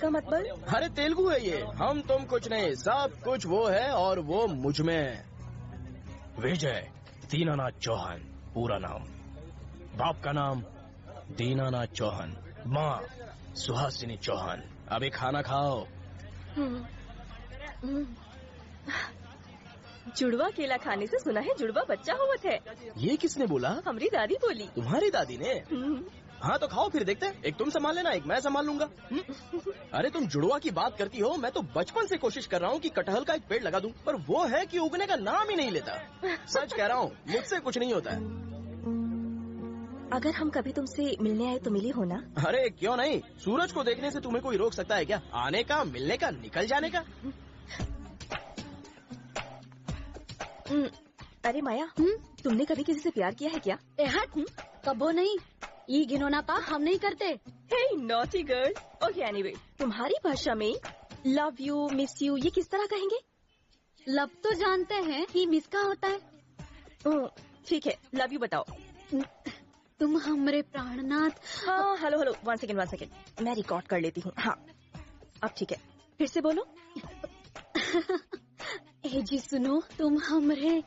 का मतलब? अरे तेलुगु है ये। हम तुम कुछ नहीं, सब कुछ वो है और वो मुझ में है। विजय दीनानाथ चौहान पूरा नाम, बाप का नाम दीनानाथ चौहान, माँ सुहासिनी चौहान। अभी खाना खाओ। जुड़वा केला खाने से सुना है जुड़वा बच्चा होवत है। ये किसने बोला? हमारी दादी बोली। तुम्हारी दादी ने? हाँ तो खाओ फिर, देखते हैं, एक तुम संभाल लेना, एक मैं संभाल लूंगा। अरे तुम जुड़वा की बात करती हो, मैं तो बचपन से कोशिश कर रहा हूँ कि कटहल का एक पेड़ लगा दूं, पर वो है कि उगने का नाम ही नहीं लेता। सच कह रहा हूँ, मुझसे कुछ नहीं होता है। अगर हम कभी तुमसे मिलने आए तो मिली हो ना? अरे क्यों नहीं, सूरज को देखने से तुम्हें कोई रोक सकता है क्या? आने का, मिलने का, निकल जाने का। अरे माया, तुमने कभी किसी से प्यार किया है क्या? हट, कबो नहीं, ये घिनौना पाप हम नहीं करते। हे नॉटी गर्ल। ओके एनीवे, तुम्हारी भाषा में लव यू, मिस यू ये किस तरह कहेंगे? लव तो जानते हैं, ही मिस का होता है। ठीक है, लव यू बताओ। तुम हमरे प्राणनाथ। हाँ हेलो हेलो, वन सेकेंड, मैं रिकॉर्ड कर लेती हूँ। हाँ अब ठीक है, फिर से बोलो। ए जी सुनो, तुम हमरे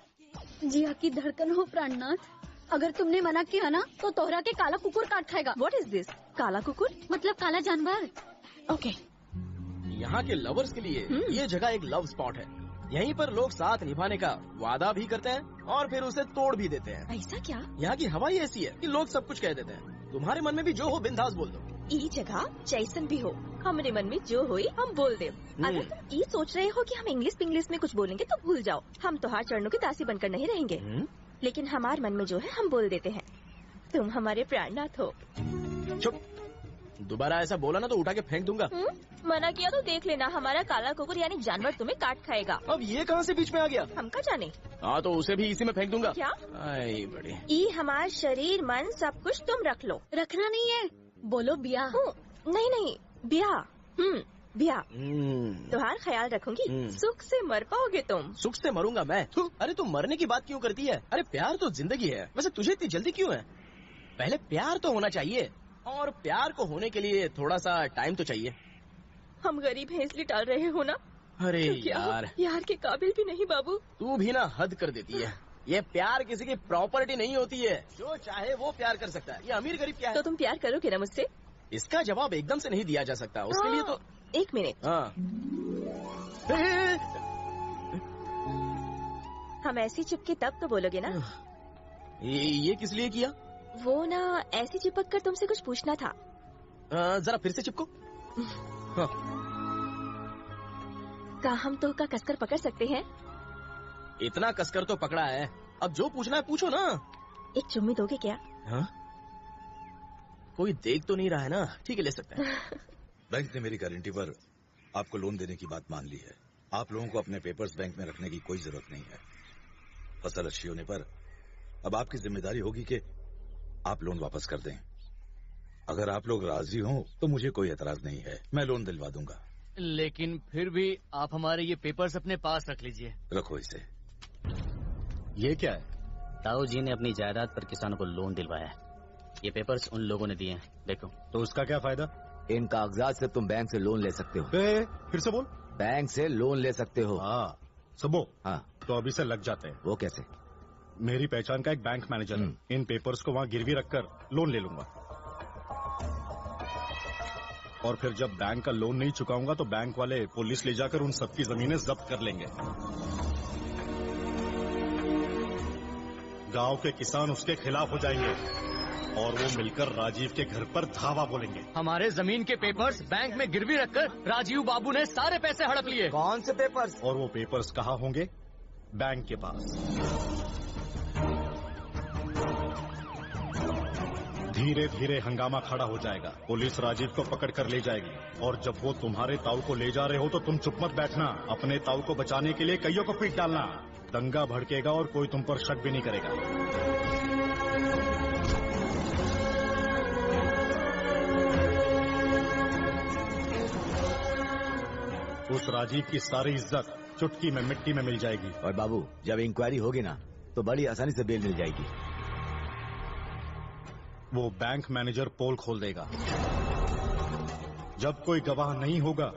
जिया की धड़कन हो प्राणनाथ। अगर तुमने मना किया ना तो तोहरा के काला कुकुर काट खाएगा। What is this? काला कुकुर मतलब काला जानवर। ओके। यहाँ के लवर्स के लिए ये जगह एक लव स्पॉट है। यहीं पर लोग साथ निभाने का वादा भी करते हैं और फिर उसे तोड़ भी देते हैं। ऐसा क्या? यहाँ की हवा ही ऐसी है कि लोग सब कुछ कह देते हैं। तुम्हारे मन में भी जो हो बिंदास बोल दो। ई जगह जैसन भी हो, हमरे मन में जो होई हम बोल दे। अगर तुम ये सोच रहे हो कि हम इंग्लिश में कुछ बोलेंगे तो भूल जाओ, हम तोहार चरणों की दासी बनकर नहीं रहेंगे। लेकिन हमारे मन में जो है हम बोल देते हैं। तुम हमारे प्राणनाथ हो। चुप, दोबारा ऐसा बोला ना तो उठा के फेंक दूंगा। मना किया तो देख लेना, हमारा काला कुकुर यानी जानवर तुम्हें काट खाएगा। अब ये कहाँ से बीच में आ गया? हम का जाने। हाँ तो उसे भी इसी में फेंक दूंगा। क्या? आई बड़ी। ये हमारा शरीर मन सब कुछ तुम रख लो। रखना नहीं है, बोलो बिया। नहीं नहीं बिया। बिया तुम्हारा ख्याल रखूंगी। सुख से मर पाओगे तुम। सुख से मरूंगा मैं? अरे तू मरने की बात क्यों करती है? अरे प्यार तो जिंदगी है। वैसे तुझे इतनी जल्दी क्यों है? पहले प्यार तो होना चाहिए, और प्यार को होने के लिए थोड़ा सा टाइम तो चाहिए। हम गरीब हैं इसलिए टाल रहे हो ना? अरे यार के काबिल भी नहीं बाबू। तू भी ना हद कर देती है। ये प्यार किसी की प्रॉपर्टी नहीं होती है, जो चाहे वो प्यार कर सकता है। ये अमीर गरीब क्या है? तो तुम प्यार करोगे ना मुझसे? इसका जवाब एकदम से नहीं दिया जा सकता, उसके लिए तो एक मिनट। हाँ हम ऐसी चिपके तब तो बोलोगे ना। ये किस लिए किया? वो ना ऐसी चिपक कर तुमसे कुछ पूछना था। जरा फिर से चिपको। हाँ। क्या हम तो का कसकर पकड़ सकते हैं? इतना कसकर तो पकड़ा है, अब जो पूछना है पूछो ना। एक चुम्मी दोगे क्या? हाँ? कोई देख तो नहीं रहा है ना? ठीक है ले सकते हैं। बैंक ने मेरी गारंटी पर आपको लोन देने की बात मान ली है। आप लोगों को अपने पेपर्स बैंक में रखने की कोई जरूरत नहीं है। फसल अच्छी होने पर अब आपकी जिम्मेदारी होगी कि आप लोन वापस कर दें। अगर आप लोग राजी हो तो मुझे कोई एतराज नहीं है, मैं लोन दिलवा दूंगा। लेकिन फिर भी आप हमारे ये पेपर्स अपने पास रख लीजिए। रखो इसे। ये क्या है? ताऊ जी ने अपनी जायदाद पर किसानों को लोन दिलवाया है। ये पेपर्स उन लोगों ने दिए हैं, देखो। तो उसका क्या फायदा? इन कागजात से तुम बैंक से लोन ले सकते हो। फिर से बोल। बैंक से लोन ले सकते हो। हाँ सबो। हाँ तो अभी से लग जाते हैं। वो कैसे? मेरी पहचान का एक बैंक मैनेजर है, इन पेपर्स को वहाँ गिरवी रखकर लोन ले लूंगा, और फिर जब बैंक का लोन नहीं चुकाऊंगा तो बैंक वाले पुलिस ले जाकर उन सबकी जमीनें जब्त कर लेंगे। गांव के किसान उसके खिलाफ हो जाएंगे और वो मिलकर राजीव के घर पर धावा बोलेंगे। हमारे जमीन के पेपर्स बैंक में गिरवी रखकर राजीव बाबू ने सारे पैसे हड़प लिए। कौन से पेपर्स? और वो पेपर्स कहाँ होंगे? बैंक के पास। धीरे धीरे हंगामा खड़ा हो जाएगा, पुलिस राजीव को पकड़ कर ले जाएगी, और जब वो तुम्हारे ताऊ को ले जा रहे हो तो तुम चुप मत बैठना। अपने ताऊ को बचाने के लिए कईयों को पीट डालना। दंगा भड़केगा और कोई तुम पर शक भी नहीं करेगा। उस राजीव की सारी इज्जत चुटकी में मिट्टी में मिल जाएगी। और बाबू जब इंक्वायरी होगी ना तो बड़ी आसानी से बेल मिल जाएगी। वो बैंक मैनेजर पोल खोल देगा। जब कोई गवाह नहीं होगा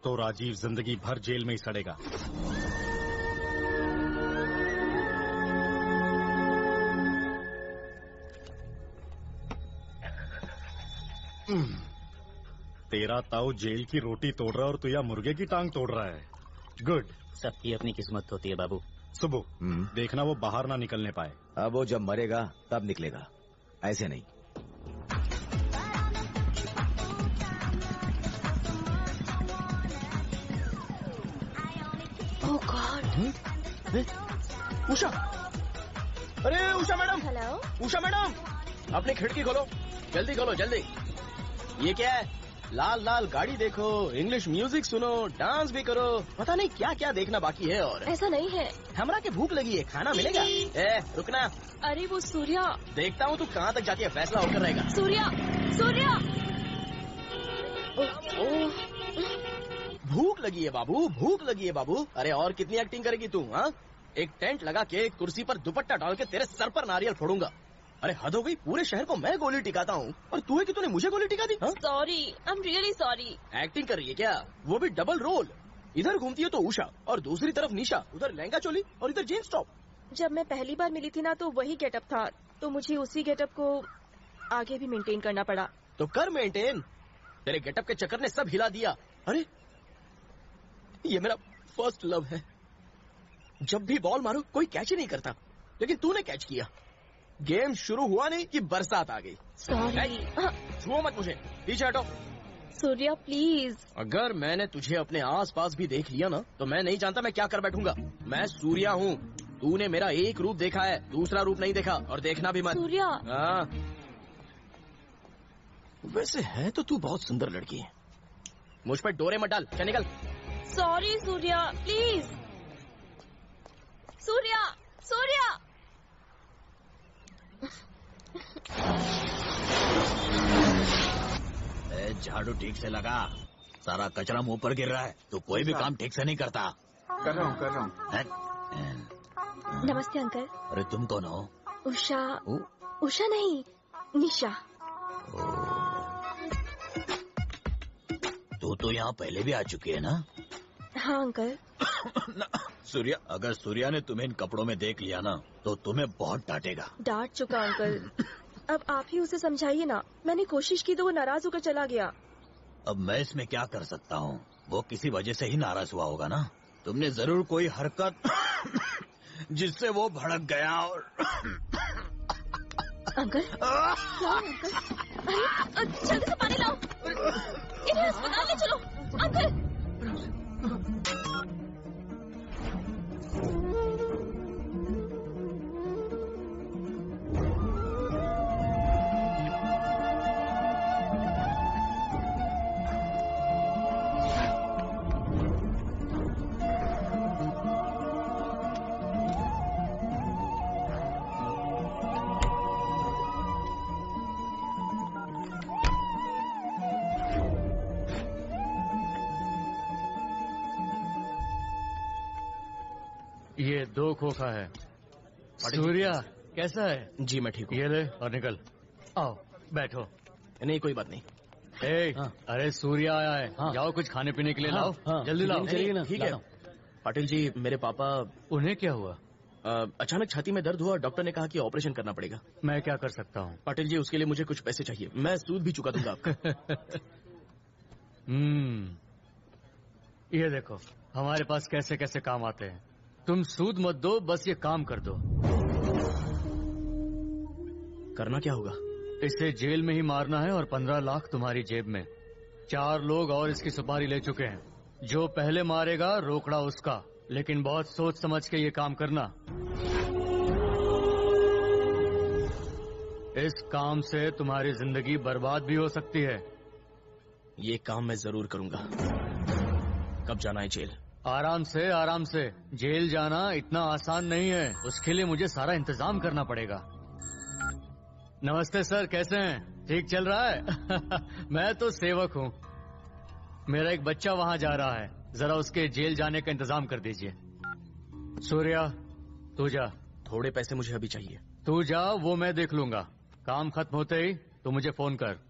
तो राजीव जिंदगी भर जेल में ही सड़ेगा। तेरा ताऊ जेल की रोटी तोड़ रहा है और तू या मुर्गे की टांग तोड़ रहा है। गुड। सबकी अपनी किस्मत होती है बाबू। सुबह देखना वो बाहर ना निकलने पाए। अब वो जब मरेगा तब निकलेगा, ऐसे नहीं। ओह गॉड। उषा, अरे Usha madam. Hello Usha madam, अपनी खिड़की खोलो, जल्दी खोलो जल्दी। ये क्या है? लाल लाल गाड़ी देखो, इंग्लिश म्यूजिक सुनो, डांस भी करो, पता नहीं क्या क्या देखना बाकी है। और ऐसा नहीं है। हमरा के भूख लगी है, खाना मिलेगा? रुकना। अरे वो सूर्या। देखता हूँ तू कहाँ तक जाती है, फैसला होकर रहेगा। सूर्या, सूर्या। भूख लगी है बाबू, भूख लगी है बाबू। अरे और कितनी एक्टिंग करेगी तू? हाँ, एक टेंट लगा के कुर्सी पर दुपट्टा डाल के तेरे सर पर नारियल फोड़ूंगा। अरे हद हो गई, पूरे शहर को मैं गोली टिकाता हूँ और तू है कि तूने मुझे गोली टिका दी? Sorry, I am really sorry. Acting कर रही है क्या? वो भी डबल रोल। इधर घूमती है तो उषा और दूसरी तरफ निशा, उधर लहंगा चोली और इधर जींस टॉप। जब मैं पहली बार मिली थी ना तो वही गेटअप था, तो मुझे उसी गेटअप को आगे भी मेंटेन करना पड़ा। तो कर मेंटेन, तेरे गेटअप के चक्कर ने सब हिला दिया। अरे ये मेरा फर्स्ट लव है। जब भी बॉल मारो कोई कैच ही नहीं करता, लेकिन तूने कैच किया। गेम शुरू हुआ नहीं कि बरसात आ गई। सॉरी। छुओ मत मुझे, पीछे हटो। सूर्या प्लीज। अगर मैंने तुझे अपने आसपास भी देख लिया ना तो मैं नहीं जानता मैं क्या कर बैठूंगा। मैं सूर्या हूँ, तूने मेरा एक रूप देखा है, दूसरा रूप नहीं देखा और देखना भी मत। सूर्या। वैसे है तो तू बहुत सुंदर लड़की है। मुझ पर डोरे मत डाल, क्या निकल। Sorry Surya, please. सूर्या, सूर्या। झाड़ू ठीक से लगा, सारा कचरा मुंह पर गिर रहा है। तो कोई भी काम ठीक से नहीं करता। कर रहा हूँ। नमस्ते अंकल। अरे तुम कौन हो? उषा। उषा नहीं, निशा। तो यहाँ पहले भी आ चुकी है ना? हाँ अंकल। सूर्या, अगर सूर्या ने तुम्हें इन कपड़ों में देख लिया ना तो तुम्हें बहुत डांटेगा। डांट चुका अंकल, अब आप ही उसे समझाइए ना। मैंने कोशिश की तो वो नाराज होकर चला गया। अब मैं इसमें क्या कर सकता हूँ? वो किसी वजह से ही नाराज हुआ होगा ना। तुमने जरूर कोई हरकत जिससे वो भड़क गया। और अंकल, क्या अंकल? अरे जल्दी से पानी लाओ, इन्हें अस्पताल ले चलो। अंकल, ये 2 खोखा है। सूर्या कैसा है? जी मैं ठीक हूँ। ये ले और निकल। आओ बैठो। नहीं कोई बात नहीं। अरे सूर्या आया है। जाओ कुछ खाने पीने के लिए लाओ। जल्दी लाओ। चलिए ना। ठीक है पाटिल जी, मेरे पापा। उन्हें क्या हुआ? अचानक छाती में दर्द हुआ, डॉक्टर ने कहा कि ऑपरेशन करना पड़ेगा। मैं क्या कर सकता हूँ? पाटिल जी उसके लिए मुझे कुछ पैसे चाहिए, मैं सूद भी चुका दूंगा आपका। ये देखो हमारे पास कैसे कैसे काम आते हैं। तुम सूद मत दो, बस ये काम कर दो। करना क्या होगा? इसे जेल में ही मारना है और 15 लाख तुम्हारी जेब में। 4 लोग और इसकी सुपारी ले चुके हैं। जो पहले मारेगा रोकड़ा उसका, लेकिन बहुत सोच समझ के ये काम करना। इस काम से तुम्हारी जिंदगी बर्बाद भी हो सकती है। ये काम मैं जरूर करूंगा। कब जाना है जेल? आराम से आराम से। जेल जाना इतना आसान नहीं है, उसके लिए मुझे सारा इंतजाम करना पड़ेगा। नमस्ते सर, कैसे हैं? ठीक चल रहा है? मैं तो सेवक हूँ। मेरा एक बच्चा वहाँ जा रहा है, जरा उसके जेल जाने का इंतजाम कर दीजिए। सूर्या तू जा। थोड़े पैसे मुझे अभी चाहिए। तू जा, वो मैं देख लूंगा। काम खत्म होते ही तू मुझे फोन कर।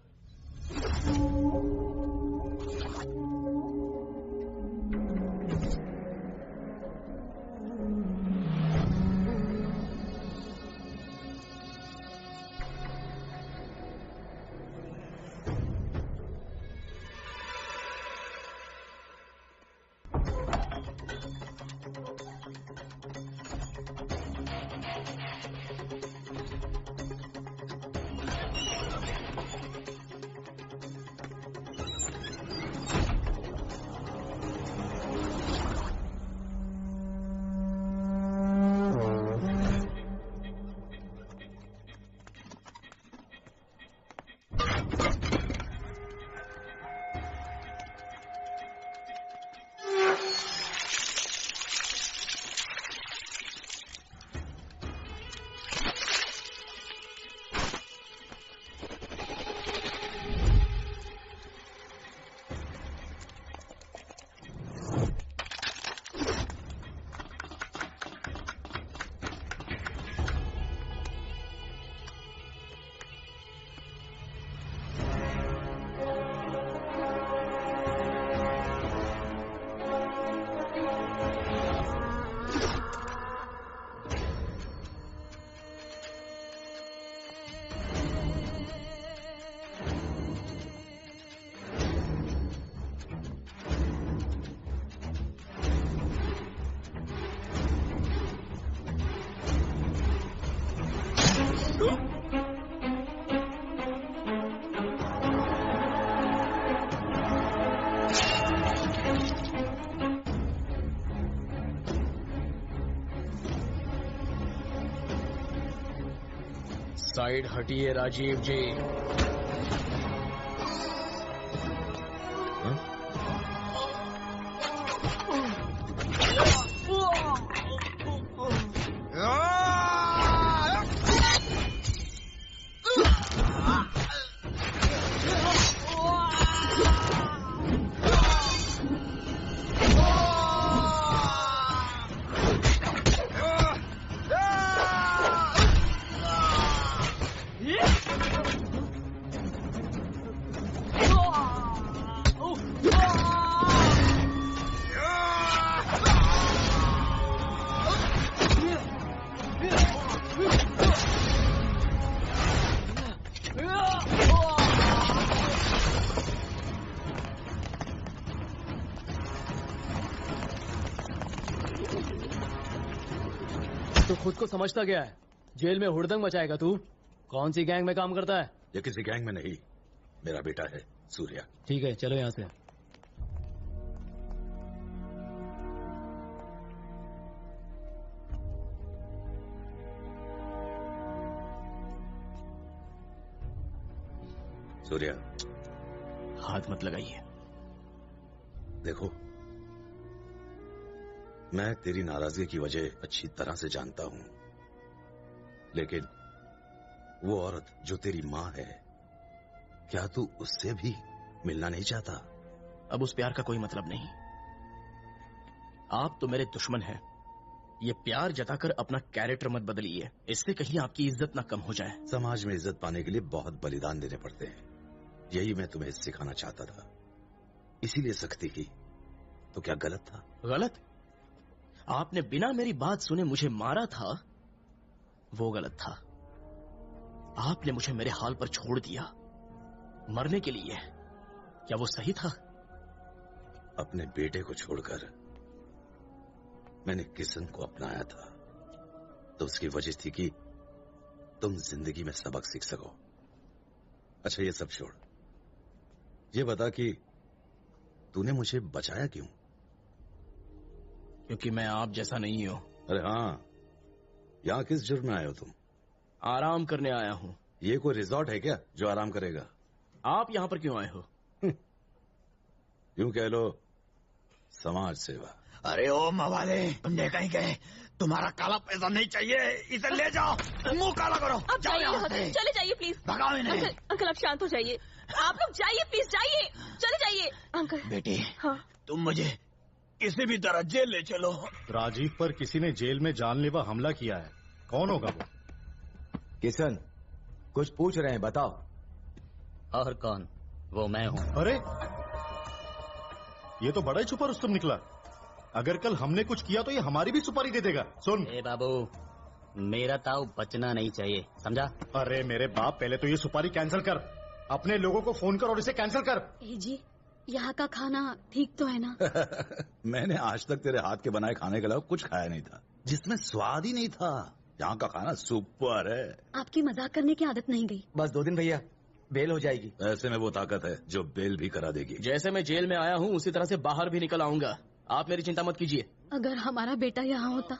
साइड हटिए राजीव जी। तो खुद को समझता गया है, जेल में हुड़दंग मचाएगा तू। कौन सी गैंग में काम करता है? ये किसी गैंग में नहीं, मेरा बेटा है सूर्या। ठीक है, चलो यहाँ से। सूर्या, हाथ मत लगाइए। देखो, मैं तेरी नाराजगी की वजह अच्छी तरह से जानता हूं, लेकिन वो औरत जो तेरी माँ है, क्या तू उससे भी मिलना नहीं चाहता? अब उस प्यार का कोई मतलब नहीं। आप तो मेरे दुश्मन हैं। ये प्यार जताकर अपना कैरेक्टर मत बदलिए, इससे कहीं आपकी इज्जत ना कम हो जाए। समाज में इज्जत पाने के लिए बहुत बलिदान देने पड़ते हैं, यही मैं तुम्हें सिखाना चाहता था, इसीलिए सख्ती की। तो क्या गलत था? गलत? आपने बिना मेरी बात सुने मुझे मारा था, वो गलत था। आपने मुझे मेरे हाल पर छोड़ दिया मरने के लिए, क्या वो सही था? अपने बेटे को छोड़कर मैंने किशन को अपनाया था, तो उसकी वजह थी कि तुम जिंदगी में सबक सीख सको। अच्छा, ये सब छोड़, ये बता कि तूने मुझे बचाया क्यों? क्योंकि मैं आप जैसा नहीं हूं। अरे हाँ, यहाँ किस जुर्म में आए हो तुम? आराम करने आया हूं। ये कोई रिजॉर्ट है क्या जो आराम करेगा? आप यहाँ पर क्यों आए हो? यूं कह लो, समाज सेवा। अरे ओ मवाले, तुमने कहीं गए, तुम्हारा काला पैसा नहीं चाहिए, इसे ले जाओ, मुंह काला करो। आप जाओ यहाँ से। जाइए, चले जाइए प्लीज। भगाओ इन्हें। अंकल आप शांत हो जाइए, आप लोग जाइए प्लीज, जाइए, चले जाइए। अंकल। बेटी, हाँ, तुम मुझे किसी भी तरह जेल ले चलो। राजीव पर किसी ने जेल में जानलेवा हमला किया है, कौन होगा वो? किशन, कुछ पूछ रहे हैं, बताओ। और कौन? वो मैं हूँ। अरे, ये तो बड़ा ही छुपा रुस्तम निकला। अगर कल हमने कुछ किया तो ये हमारी भी सुपारी दे देगा। सुन ए बाबू, मेरा ताऊ बचना नहीं चाहिए, समझा? अरे मेरे बाप, पहले तो ये सुपारी कैंसिल कर, अपने लोगों को फोन कर और इसे कैंसिल कर। जी, यहाँ का खाना ठीक तो है ना? मैंने आज तक तेरे हाथ के बनाए खाने के अलावा कुछ खाया नहीं था जिसमें स्वाद ही नहीं था। यहाँ का खाना सुपर है। आपकी मजाक करने की आदत नहीं गई। बस 2 दिन भैया, बेल हो जाएगी। ऐसे में वो ताकत है जो बेल भी करा देगी। जैसे मैं जेल में आया हूँ उसी तरह से बाहर भी निकल आऊंगा, आप मेरी चिंता मत कीजिए। अगर हमारा बेटा यहाँ होता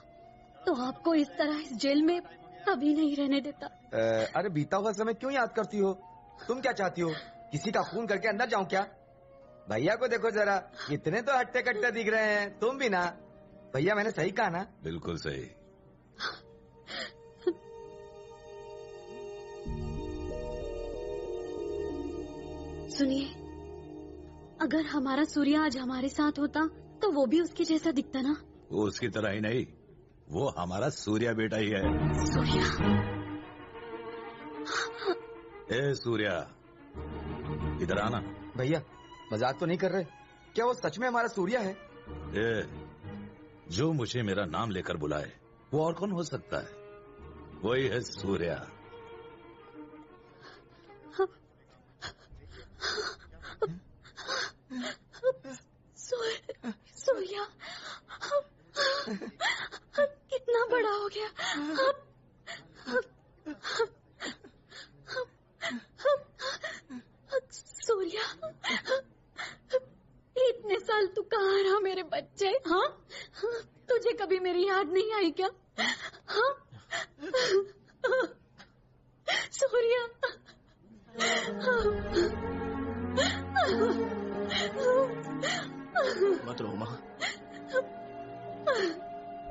तो आपको इस तरह इस जेल में कभी नहीं रहने देता। अरे बीता हुआ समय क्यों याद करती हो? तुम क्या चाहती हो, किसी का खून करके अंदर जाऊं क्या? भैया को देखो जरा, कितने तो हट्टे कट्टे दिख रहे हैं। तुम भी ना भैया, मैंने सही कहा ना? बिल्कुल सही। सुनिए, अगर हमारा सूर्य आज हमारे साथ होता तो वो भी उसके जैसा दिखता ना? वो उसकी तरह ही नहीं, वो हमारा सूर्या बेटा ही है। सूर्या? ए सूर्या, इधर आना। भैया मजाक तो नहीं कर रहे? क्या वो सच में हमारा सूर्या है? जो मुझे मेरा नाम लेकर बुलाए वो और कौन हो सकता है? वही है सूर्या। सूर्या कितना बड़ा हो गया। सूर्या, इतने साल तू कहाँ रहा मेरे बच्चे? हाँ, तुझे कभी मेरी याद नहीं आई क्या? हाँ सूर्या। मत रो माँ।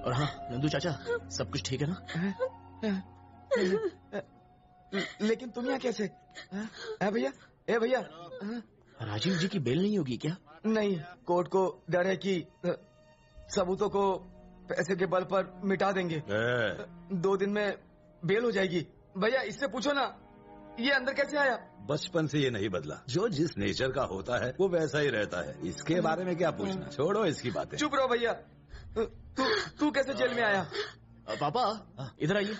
और हाँ नंदू चाचा, सब कुछ ठीक है ना? लेकिन तुम यहाँ कैसे? भैया, ए भैया, राजीव जी की बेल नहीं होगी क्या? नहीं, कोर्ट को डर है कि सबूतों को पैसे के बल पर मिटा देंगे। 2 दिन में बेल हो जाएगी। भैया इससे पूछो ना, ये अंदर कैसे आया? बचपन से ये नहीं बदला, जो जिस नेचर का होता है वो वैसा ही रहता है। इसके बारे में क्या पूछना, छोड़ो इसकी बातें। चुप रहो भैया। तू कैसे जेल में आया? पापा इधर आइए।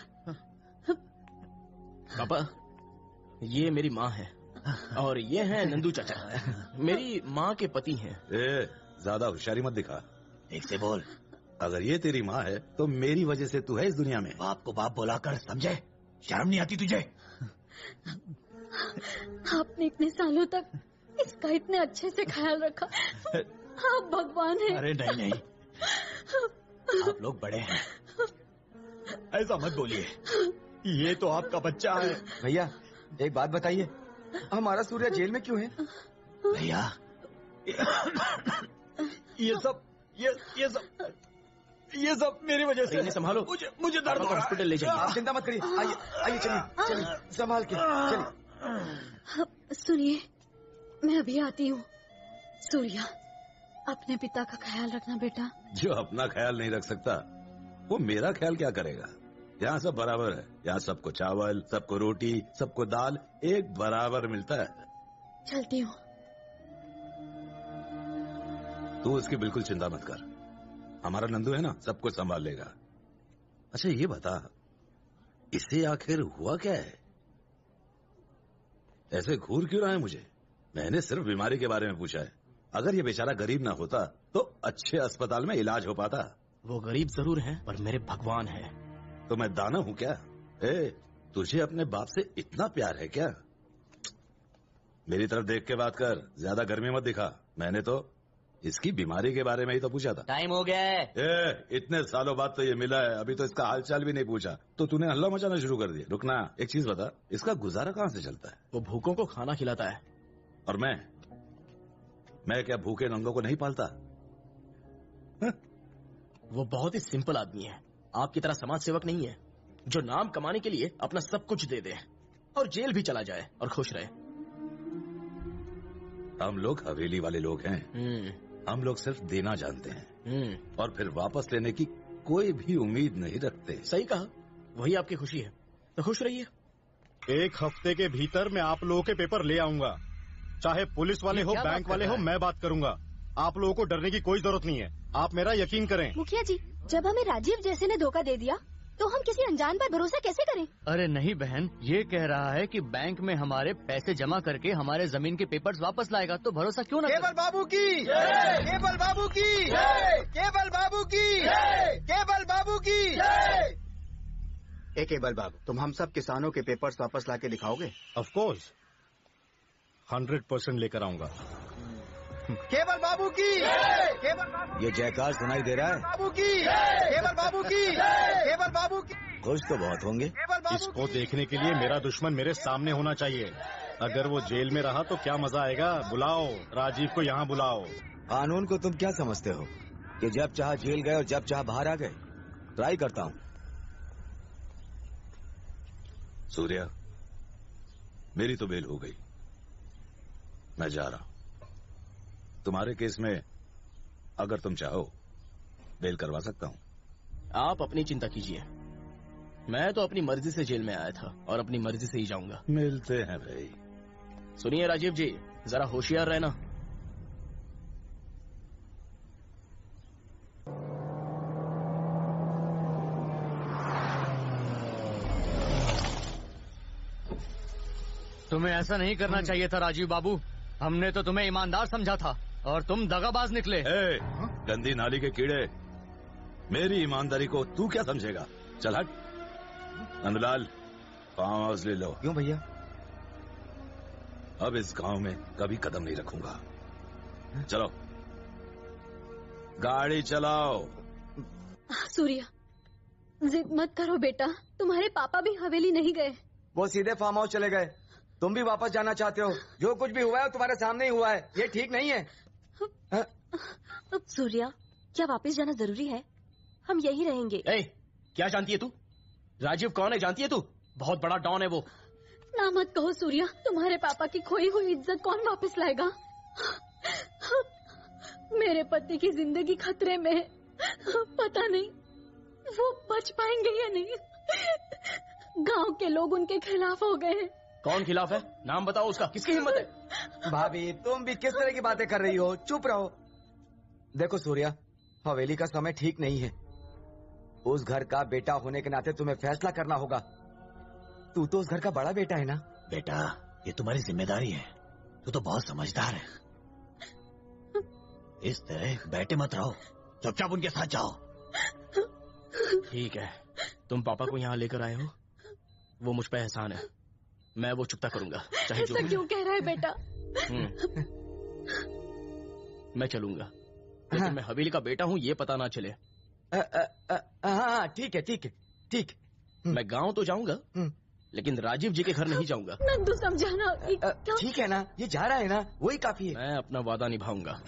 पापा, ये मेरी माँ है और ये है नंदू चाचा, मेरी माँ के पति हैं। ज्यादा होशियारी मत दिखा। ठीक से बोल। अगर ये तेरी माँ है तो मेरी वजह से तू है इस दुनिया में। बाप को बाप बुलाकर समझे, शर्म नहीं आती तुझे? आपने इतने सालों तक इसका इतने अच्छे से ख्याल रखा, आप भगवान हैं। अरे नहीं नहीं, आप लोग बड़े हैं, ऐसा मत बोलिए, ये तो आपका बच्चा है। भैया एक बात बताइए, हमारा सूर्या जेल में क्यों है? भैया ये सब मेरी वजह से। संभालो, मुझे दर्द हो रहा है। हॉस्पिटल ले जाइए। आप चिंता मत करिए, आइए आइए, चलिए चलिए, संभाल के चलिए। सुनिए, मैं अभी आती हूँ। सूर्या, अपने पिता का ख्याल रखना बेटा। जो अपना ख्याल नहीं रख सकता वो मेरा ख्याल क्या करेगा? यहाँ सब बराबर है, यहाँ सबको चावल, सबको रोटी, सबको दाल एक बराबर मिलता है। चलती हूँ। तू उसकी बिल्कुल चिंता मत कर, हमारा नंदू है ना, सब कुछ संभाल लेगा। अच्छा ये बता, इसे आखिर हुआ क्या है? ऐसे घूर क्यों रहा है मुझे? मैंने सिर्फ बीमारी के बारे में पूछा है। अगर ये बेचारा गरीब ना होता तो अच्छे अस्पताल में इलाज हो पाता। वो गरीब जरूर है पर मेरे भगवान है। तो मैं दाना हूँ क्या? तुझे अपने बाप से इतना प्यार है क्या? मेरी तरफ देख के बात कर, ज्यादा गर्मी मत दिखा। मैंने तो इसकी बीमारी के बारे में ही तो पूछा था। टाइम हो गया है। इतने सालों बाद तो ये मिला है, अभी तो इसका हालचाल भी नहीं पूछा तो तूने हल्ला मचाना शुरू कर दिया। रुकना, एक चीज बता, इसका गुजारा कहाँ से चलता है? वो भूखों को खाना खिलाता है। और मैं क्या भूखे नंगों को नहीं पालता? वो बहुत ही सिंपल आदमी है, आपकी तरह समाज सेवक नहीं है जो नाम कमाने के लिए अपना सब कुछ दे दे और जेल भी चला जाए और खुश रहे। हम लोग हवेली वाले लोग हैं, हम लोग सिर्फ देना जानते हैं और फिर वापस लेने की कोई भी उम्मीद नहीं रखते। सही कहा, वही आपकी खुशी है तो खुश रहिए। 1 हफ्ते के भीतर मैं आप लोगों के पेपर ले आऊंगा, चाहे पुलिस वाले हो, बैंक वाले हो, मैं बात करूंगा। आप लोगों को डरने की कोई जरूरत नहीं है, आप मेरा यकीन करें। मुखिया जी, जब हमें राजीव जैसे ने धोखा दे दिया तो हम किसी अनजान पर भरोसा कैसे करें? अरे नहीं बहन, ये कह रहा है कि बैंक में हमारे पैसे जमा करके हमारे जमीन के पेपर्स वापस लाएगा, तो भरोसा क्यों ना? केवल बाबू की, केवल बाबू की, केवल बाबू की, केवल बाबू की। केवल बाबू, तुम हम सब किसानों के पेपर्स वापस लाके दिखाओगे? ऑफ कोर्स, 100% लेकर आऊंगा। केवल बाबू की, केवल बाबू। ये जयकार सुनाई दे रहा है? बाबू की, केवल बाबू की, केवल बाबू की। खुश तो बहुत होंगे। इसको देखने के लिए मेरा दुश्मन मेरे सामने होना चाहिए। अगर वो जेल में रहा तो क्या मजा आएगा। बुलाओ राजीव को, यहाँ बुलाओ। कानून को तुम क्या समझते हो कि जब चाह जेल गए और जब चाह बाहर आ गए? ट्राई करता हूँ। सूर्या, मेरी तो बेल हो गई, मैं जा रहा हूं। तुम्हारे केस में अगर तुम चाहो बेल करवा सकता हूं। आप अपनी चिंता कीजिए, मैं तो अपनी मर्जी से जेल में आया था और अपनी मर्जी से ही जाऊंगा। मिलते हैं भाई। सुनिए राजीव जी, जरा होशियार रहना। तुम्हें ऐसा नहीं करना चाहिए था राजीव बाबू, हमने तो तुम्हें ईमानदार समझा था और तुम दगाबाज निकले। गंदी नाली के कीड़े, मेरी ईमानदारी को तू क्या समझेगा? चल हट। नंदलाल, फार्म हाउस ले लो। क्यों भैया? अब इस गांव में कभी कदम नहीं रखूंगा। चलो गाड़ी चलाओ। सूर्या, जिद मत करो बेटा, तुम्हारे पापा भी हवेली नहीं गए। वो सीधे फार्म हाउस चले गए, तुम भी वापस जाना चाहते हो। जो कुछ भी हुआ है तुम्हारे सामने ही हुआ है, ये ठीक नहीं है। सूर्या, क्या वापस जाना जरूरी है? हम यही रहेंगे। क्या जानती है तू? राजीव कौन है जानती है तू? बहुत बड़ा डॉन है वो। ना मत कहो सूर्या, तुम्हारे पापा की खोई हुई इज्जत कौन वापस लाएगा? मेरे पति की जिंदगी खतरे में है, पता नहीं वो बच पाएंगे या नहीं। गांव के लोग उनके खिलाफ हो गए हैं। कौन खिलाफ है? नाम बताओ उसका, किसकी हिम्मत है? भाभी, तुम भी किस तरह की बातें कर रही हो? चुप रहो। देखो सूर्या, हवेली का समय ठीक नहीं है। उस घर का बेटा होने के नाते तुम्हें फैसला करना होगा। तू तो उस घर का बड़ा बेटा है ना। बेटा, ये तुम्हारी जिम्मेदारी है, तू तो बहुत समझदार है। इस तरह बैठे मत रहो, चुपचाप उनके साथ जाओ। ठीक है, तुम पापा को यहाँ लेकर आए हो, वो मुझ पे एहसान है, मैं वो चुकता करूंगा चाहे जो। ऐसा क्यों कह रहा है बेटा? मैं चलूंगा, लेकिन मैं हवेली का बेटा हूँ ये पता ना चले। हाँ ठीक है ठीक है ठीक। मैं गांव तो जाऊंगा, लेकिन राजीव जी के घर नहीं जाऊंगा। नंदू समझाना। ठीक है ना, ये जा रहा है ना, वही काफी है। मैं अपना वादा निभाऊंगा।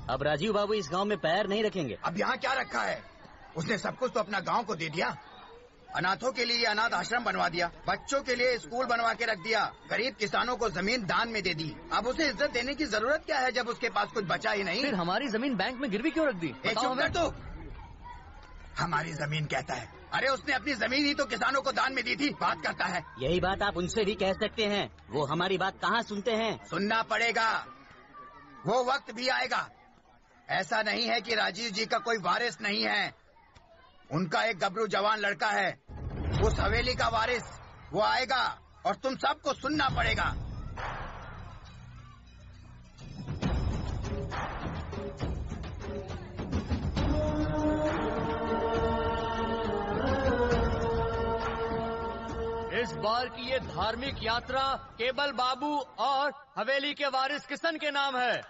अब राजीव बाबू इस गांव में पैर नहीं रखेंगे। अब यहाँ क्या रखा है? उसने सब कुछ तो अपना गांव को दे दिया। अनाथों के लिए अनाथ आश्रम बनवा दिया, बच्चों के लिए स्कूल बनवा के रख दिया, गरीब किसानों को जमीन दान में दे दी। अब उसे इज्जत देने की जरूरत क्या है जब उसके पास कुछ बचा ही नहीं? फिर हमारी जमीन बैंक में गिरवी क्यों रख दी? चुप कर तू। हमारी जमीन कहता है, अरे उसने अपनी जमीन ही तो किसानों को दान में दी थी, बात करता है। यही बात आप उनसे भी कह सकते हैं, वो हमारी बात कहाँ सुनते हैं। सुनना पड़ेगा, वो वक्त भी आएगा। ऐसा नहीं है कि राजीव जी का कोई वारिस नहीं है, उनका एक गबरू जवान लड़का है, उस हवेली का वारिस। वो आएगा और तुम सबको सुनना पड़ेगा। इस बार की ये धार्मिक यात्रा केवल बाबू और हवेली के वारिस किशन के नाम है।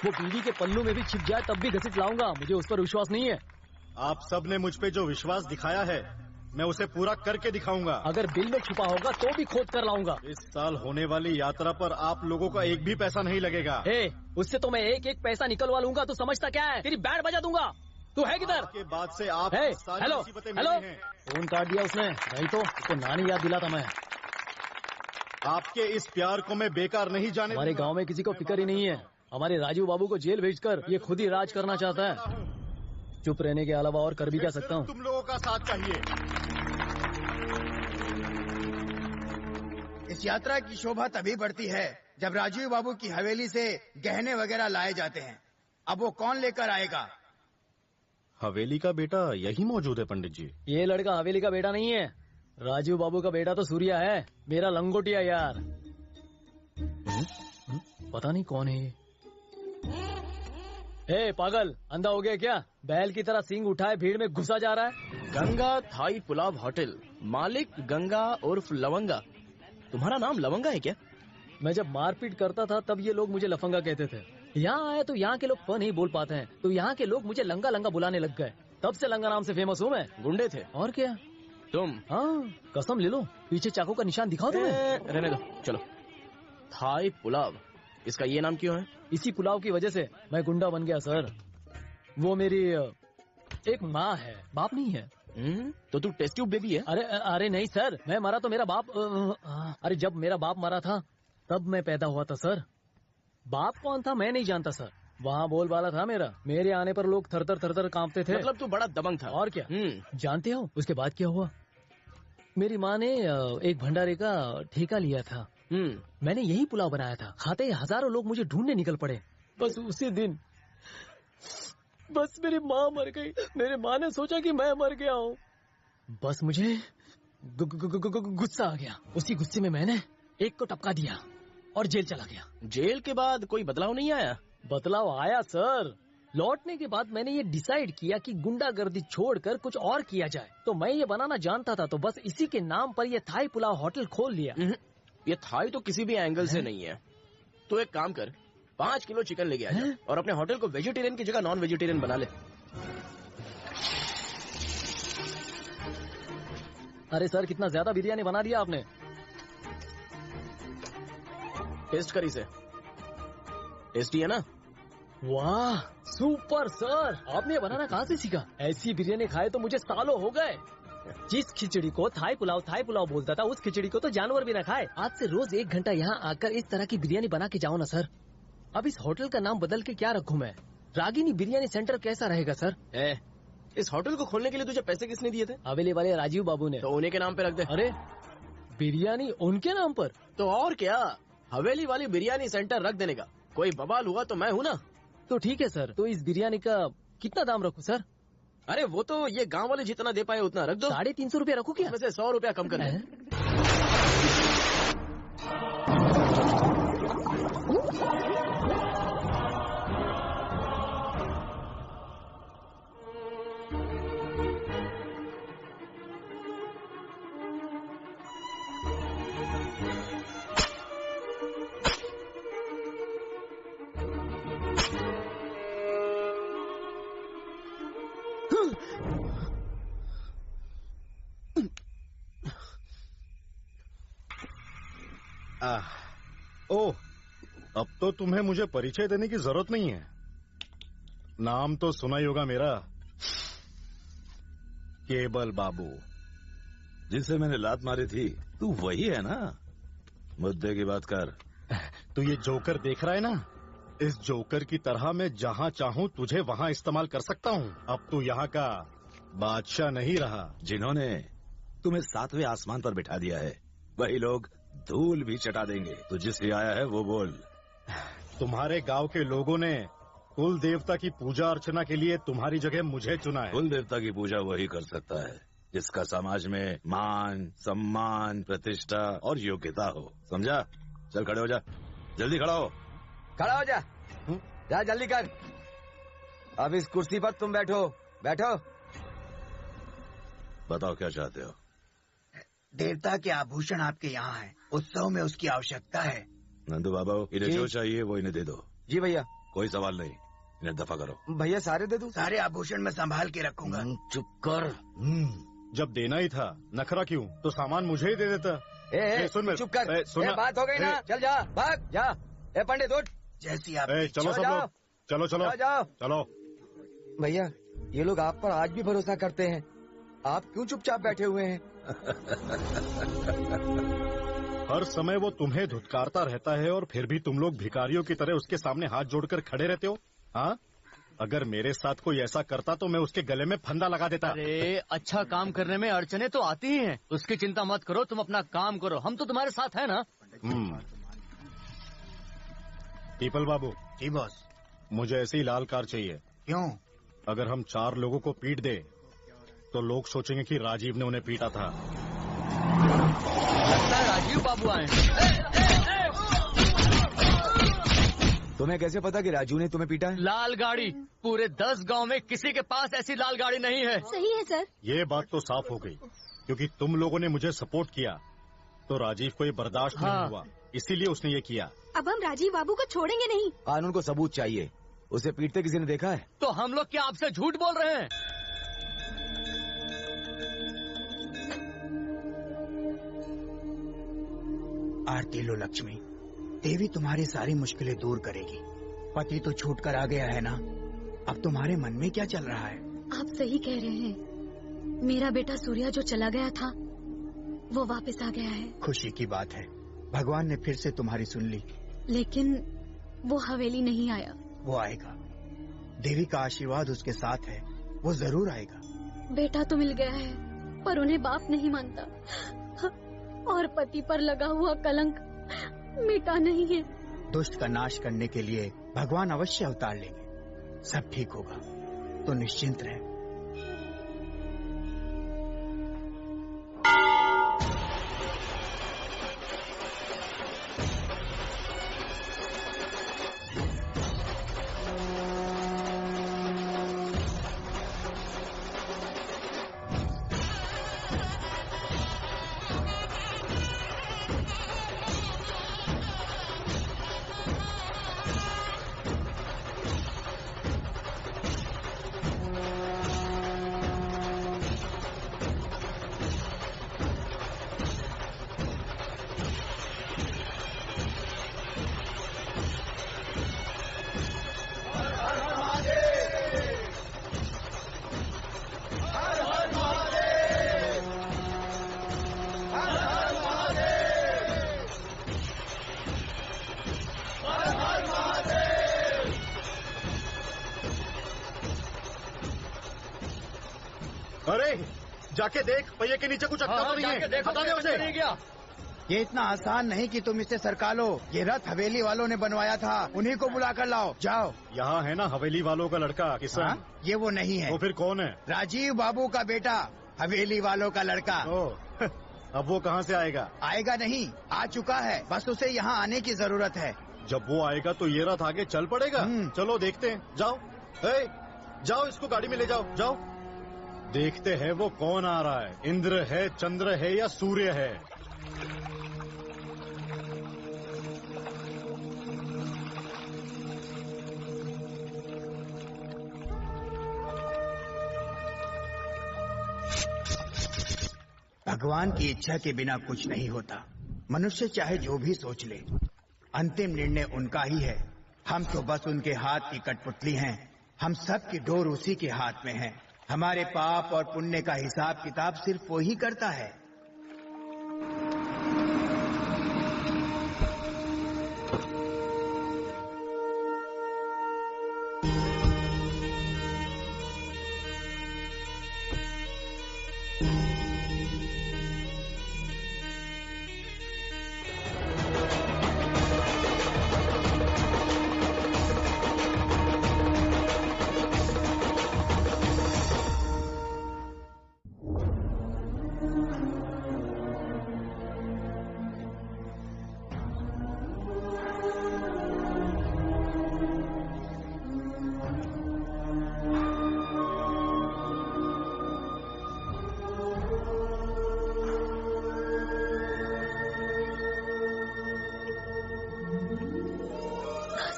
वो बीड़ी के पल्लू में भी छिप जाए तब भी घसीट लाऊंगा, मुझे उस पर विश्वास नहीं है। आप सब ने मुझ पे जो विश्वास दिखाया है, मैं उसे पूरा करके दिखाऊंगा। अगर बिल में छुपा होगा तो भी खोद कर लाऊंगा। इस साल होने वाली यात्रा पर आप लोगों का एक भी पैसा नहीं लगेगा। उससे तो मैं एक एक पैसा निकलवा लूंगा। तू समझता क्या है? तेरी बैंड बजा दूंगा। तू है किधर? के बाद से आप हेलो हेलो, फोन काट दिया उसने, नहीं तो उसको नानी याद दिलाता मैं। आपके इस प्यार को मैं बेकार नहीं जाने। हमारे गांव में किसी को फिक्र ही नहीं है। हमारे राजीव बाबू को जेल भेजकर ये खुद ही राज करना चाहता है। चुप रहने के अलावा और कर भी क्या सकता हूँ? तुम लोगों का साथ चाहिए। इस यात्रा की शोभा तभी बढ़ती है जब राजीव बाबू की हवेली से गहने वगैरह लाए जाते हैं। अब वो कौन लेकर आएगा? हवेली का बेटा यही मौजूद है पंडित जी। ये लड़का हवेली का बेटा नहीं है, राजीव बाबू का बेटा तो सूर्या है, मेरा लंगोटिया यार। पता नहीं कौन है ये। पागल, अंधा हो गया क्या? बैल की तरह सींग उठाए भीड़ में घुसा जा रहा है। गंगा थाई पुलाव होटल, मालिक गंगा उर्फ लवंगा। तुम्हारा नाम लवंगा है क्या? मैं जब मारपीट करता था तब ये लोग मुझे लफंगा कहते थे। यहाँ आए तो यहाँ के लोग प नहीं बोल पाते हैं, तो यहाँ के लोग मुझे लंगा लंगा बुलाने लग गए। तब से लंगा नाम से फेमस हूँ मैं। गुंडे थे और क्या? तुम? हाँ, कसम ले लो, पीछे चाकू का निशान दिखाओ तुम्हें। रहने दो, चलो। थाई पुलाव, इसका ये नाम क्यों है? इसी पुलाव की वजह से मैं गुंडा बन गया सर। वो मेरी एक माँ है, बाप नहीं है। तो तू टेस्ट ट्यूब बेबी है? अरे नहीं सर, मैं मरा तो मेरा बाप। अरे जब मेरा बाप मरा था तब मैं पैदा हुआ था सर। बाप कौन था मैं नहीं जानता सर, वहाँ बोलबाला था मेरा। मेरे आने पर लोग थर थर कांपते थे। मतलब तू बड़ा दबंग था। और क्या? जानते हो उसके बाद क्या हुआ? मेरी माँ ने एक भंडारे का ठेका लिया था। मैंने यही पुलाव बनाया था। खाते ही हजारों लोग मुझे ढूंढने निकल पड़े। बस उसी दिन बस मेरी माँ मर गई। मेरी माँ ने सोचा कि मैं मर गया हूँ। बस मुझे गुस्सा आ गया। उसी गुस्से में मैंने एक को टपका दिया और जेल चला गया। जेल के बाद कोई बदलाव नहीं आया? बदलाव आया सर। लौटने के बाद मैंने ये डिसाइड किया कि गुंडागर्दी छोड़कर कुछ और किया जाए। तो मैं ये बनाना जानता था, तो बस इसी के नाम पर ये थाई पुलाव होटल खोल लिया। ये थाई तो किसी भी एंगल से नहीं है। तो एक काम कर, 5 किलो चिकन लेके आ जा और अपने होटल को वेजिटेरियन की जगह नॉन वेजिटेरियन बना ले। अरे सर, कितना ज्यादा बिरयानी बना दिया आपने। टेस्ट कर इसे, टेस्टी है ना? वाह सुपर सर, आपने बनाना कहाँ से सीखा? ऐसी बिरयानी खाए तो मुझे सालों हो गए। जिस खिचड़ी को थाई पुलाव बोलता था, उस खिचड़ी को तो जानवर भी न खाए। आज से रोज 1 घंटा यहाँ आकर इस तरह की बिरयानी बना के जाओ ना सर। अब इस होटल का नाम बदल के क्या रखूं मैं? रागिनी बिरयानी सेंटर कैसा रहेगा सर? इस होटल को खोलने के लिए तुझे पैसे किसने दिए थे? हवेली वाले राजीव बाबू ने। तो उन्हीं के नाम पे रख दे। अरे बिरयानी उनके नाम पर? तो और क्या, हवेली वाली बिरयानी सेंटर रख देने का कोई बवाल हुआ तो मैं हूँ ना। तो ठीक है सर, तो इस बिरयानी का कितना दाम रखूं सर? अरे वो तो ये गांव वाले जितना दे पाए उतना रख दो। 350 रुपया रखूं क्या? उसमें से 100 रुपया कम कर। ओह, अब तो तुम्हें मुझे परिचय देने की जरूरत नहीं है। नाम तो सुना ही होगा मेरा, केबल बाबू। जिसे मैंने लात मारी थी तू वही है ना? मुद्दे की बात कर। तू ये जोकर देख रहा है ना, इस जोकर की तरह मैं जहाँ चाहूँ तुझे वहाँ इस्तेमाल कर सकता हूँ। अब तू यहाँ का बादशाह नहीं रहा। जिन्होंने तुम्हें 7वें आसमान पर बिठा दिया है वही लोग धूल भी चटा देंगे। तू जिससे आया है वो बोल। तुम्हारे गांव के लोगों ने कुल देवता की पूजा अर्चना के लिए तुम्हारी जगह मुझे चुना है। कुल देवता की पूजा वही कर सकता है जिसका समाज में मान, सम्मान, प्रतिष्ठा और योग्यता हो। समझा? चल खड़े हो जा, जल्दी खड़ा हो। खड़ा हो जा, जा जल्दी कर। अब इस कुर्सी पर तुम बैठो, बैठो। बताओ क्या चाहते हो? देवता के आभूषण आपके यहाँ हैं। उत्सव में उसकी आवश्यकता है। नंदू बाबा, इन्हें जो चाहिए वो इन्हें दे दो। जी भैया। कोई सवाल नहीं, इन्हें दफा करो। भैया सारे दे दूं? सारे आभूषण मैं संभाल के रखूंगा। चुप कर। जब देना ही था नखरा क्यों? तो सामान मुझे ही दे देता। सुन, चुप कर। सुन, बात हो गई ना, चल जा, भाग जा। पंडित उठ। जैसी आप। चलो सब लोग, चलो चलो जाओ। चलो। भैया ये लोग आप पर आज भी भरोसा करते हैं, आप क्यों चुपचाप बैठे हुए हैं? हर समय वो तुम्हें धुतकारता रहता है और फिर भी तुम लोग भिखारियों की तरह उसके सामने हाथ जोड़कर खड़े रहते हो। हाँ, अगर मेरे साथ कोई ऐसा करता तो मैं उसके गले में फंदा लगा देता। अरे अच्छा काम करने में अड़चने तो आती ही हैं, उसकी चिंता मत करो, तुम अपना काम करो, हम तो तुम्हारे साथ है ना। पीपल बाबू। जी बॉस। मुझे ऐसी ही लाल कार चाहिए। क्यों? अगर हम 4 लोगों को पीट दे तो लोग सोचेंगे कि राजीव ने उन्हें पीटा था। लगता है राजीव बाबू आए। तुम्हें कैसे पता कि राजू ने तुम्हें पीटा है? लाल गाड़ी, पूरे 10 गांव में किसी के पास ऐसी लाल गाड़ी नहीं है। सही है सर। ये बात तो साफ हो गई, क्योंकि तुम लोगों ने मुझे सपोर्ट किया तो राजीव को ये बर्दाश्त नहीं हुआ, इसीलिए उसने ये किया। अब हम राजीव बाबू को छोड़ेंगे नहीं। कानून को सबूत चाहिए। उसे पीटते किसी ने देखा है? तो हम लोग क्या आपसे झूठ बोल रहे हैं? आरती लो लक्ष्मी, देवी तुम्हारी सारी मुश्किलें दूर करेगी। पति तो छूट कर आ गया है ना, अब तुम्हारे मन में क्या चल रहा है? आप सही कह रहे हैं, मेरा बेटा सूर्या जो चला गया था वो वापस आ गया है। खुशी की बात है, भगवान ने फिर से तुम्हारी सुन ली। लेकिन वो हवेली नहीं आया। वो आएगा, देवी का आशीर्वाद उसके साथ है, वो जरूर आएगा। बेटा तो मिल गया है पर उन्हें बाप नहीं मानता, और पति पर लगा हुआ कलंक मिटा नहीं है। दुष्ट का नाश करने के लिए भगवान अवश्य अवतार लेंगे, सब ठीक होगा, तो निश्चिंत रहे। अरे जाके देख, पहिए के नीचे कुछ अटका तो नहीं है। बता दे उसे। ये इतना आसान नहीं कि तुम इसे सरका लो। ये रथ हवेली वालों ने बनवाया था, उन्हीं को बुला कर लाओ। जाओ। यहाँ है ना हवेली वालों का लड़का किसान। ये वो नहीं है। वो फिर कौन है? राजीव बाबू का बेटा, हवेली वालों का लड़का। अब वो कहाँ से आएगा? आएगा नहीं, आ चुका है, बस उसे यहाँ आने की जरूरत है। जब वो आएगा तो ये रथ आगे चल पड़ेगा। चलो देखते हैं, जाओ। जाओ, इसको गाड़ी में ले जाओ, जाओ। देखते हैं वो कौन आ रहा है, इंद्र है, चंद्र है या सूर्य है। भगवान की इच्छा के बिना कुछ नहीं होता। मनुष्य चाहे जो भी सोच ले, अंतिम निर्णय उनका ही है। हम तो बस उनके हाथ की कठपुतली हैं। हम सब की डोर उसी के हाथ में है। हमारे पाप और पुण्य का हिसाब किताब सिर्फ वो ही करता है।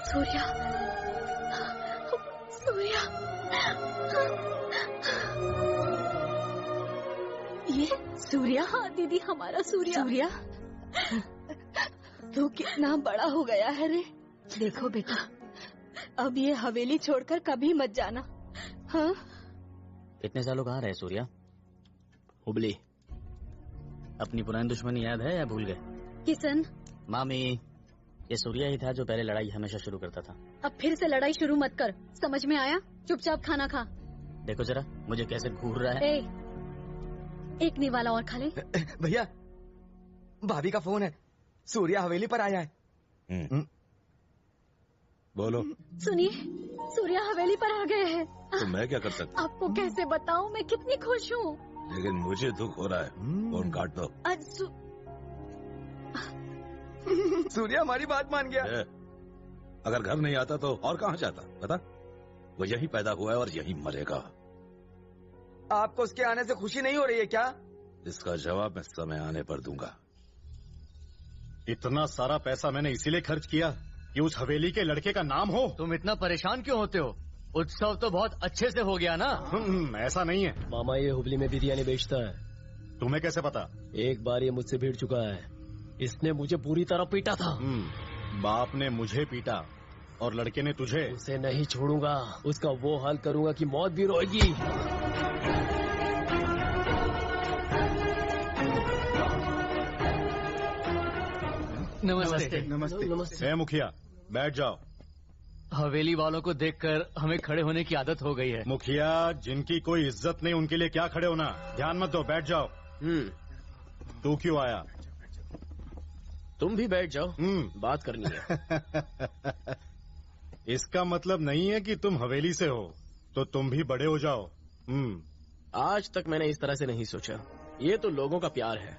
सूर्या, ये सूर्या? हाँ दीदी, हमारा सूर्या। सूर्या, तू कितना बड़ा हो गया है रे। देखो बेटा, अब ये हवेली छोड़कर कभी मत जाना। हाँ, इतने सालों कहाँ रहे सूर्या? हुबली। अपनी पुरानी दुश्मनी याद है या भूल गए? किशन, मामी, ये सूर्या ही था जो पहले लड़ाई हमेशा शुरू करता था। अब फिर से लड़ाई शुरू मत कर, समझ में आया? चुपचाप खाना खा। देखो जरा मुझे कैसे घूर रहा है। एक निवाला और खा ले। भैया, भाभी का फोन है, सूर्या हवेली पर आया है। बोलो। सुनिए, सूर्या हवेली पर आ गए हैं। तो मैं क्या कर सकता? आपको कैसे बताऊं मैं कितनी खुश हूँ। लेकिन मुझे दुख हो रहा है। फोन काट दो। सूर्या हमारी बात मान गया। अगर घर नहीं आता तो और कहाँ जाता? बता। वो यहीं पैदा हुआ है और यहीं मरेगा। आपको उसके आने से खुशी नहीं हो रही है क्या? इसका जवाब मैं समय आने पर दूंगा। इतना सारा पैसा मैंने इसीलिए खर्च किया कि उस हवेली के लड़के का नाम हो। तुम इतना परेशान क्यों होते हो? उत्सव तो बहुत अच्छे से हो गया ना। ऐसा नहीं है मामा, ये हुबली में बिरयानी बेचता है। तुम्हें कैसे पता? एक बार ये मुझसे भिड़ चुका है। इसने मुझे पूरी तरह पीटा था। बाप ने मुझे पीटा और लड़के ने तुझे। उसे नहीं छोड़ूंगा, उसका वो हाल करूंगा कि मौत भी रोएगी। नमस्ते। नमस्ते। मुखिया, बैठ जाओ। हवेली वालों को देखकर हमें खड़े होने की आदत हो गई है। मुखिया, जिनकी कोई इज्जत नहीं उनके लिए क्या खड़े होना? ध्यान मत दो, बैठ जाओ। तू क्यों आया? तुम भी बैठ जाओ, बात करनी है। इसका मतलब नहीं है कि तुम हवेली से हो तो तुम भी बड़े हो जाओ। आज तक मैंने इस तरह से नहीं सोचा। ये तो लोगों का प्यार है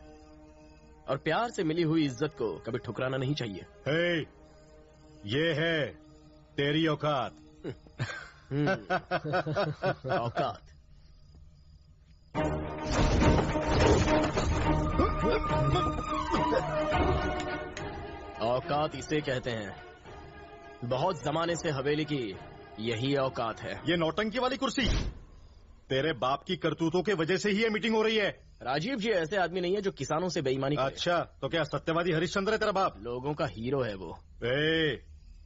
और प्यार से मिली हुई इज्जत को कभी ठुकराना नहीं चाहिए। हे, ये है तेरी औकात। औकात। औकात इसे कहते हैं। बहुत जमाने से हवेली की यही औकात है। ये नौटंकी वाली कुर्सी तेरे बाप की करतूतों के वजह से ही ये मीटिंग हो रही है। राजीव जी ऐसे आदमी नहीं है जो किसानों से बेईमानी करे। अच्छा, तो क्या सत्यवादी हरिश्चंद्र है तेरा बाप? लोगों का हीरो है वो।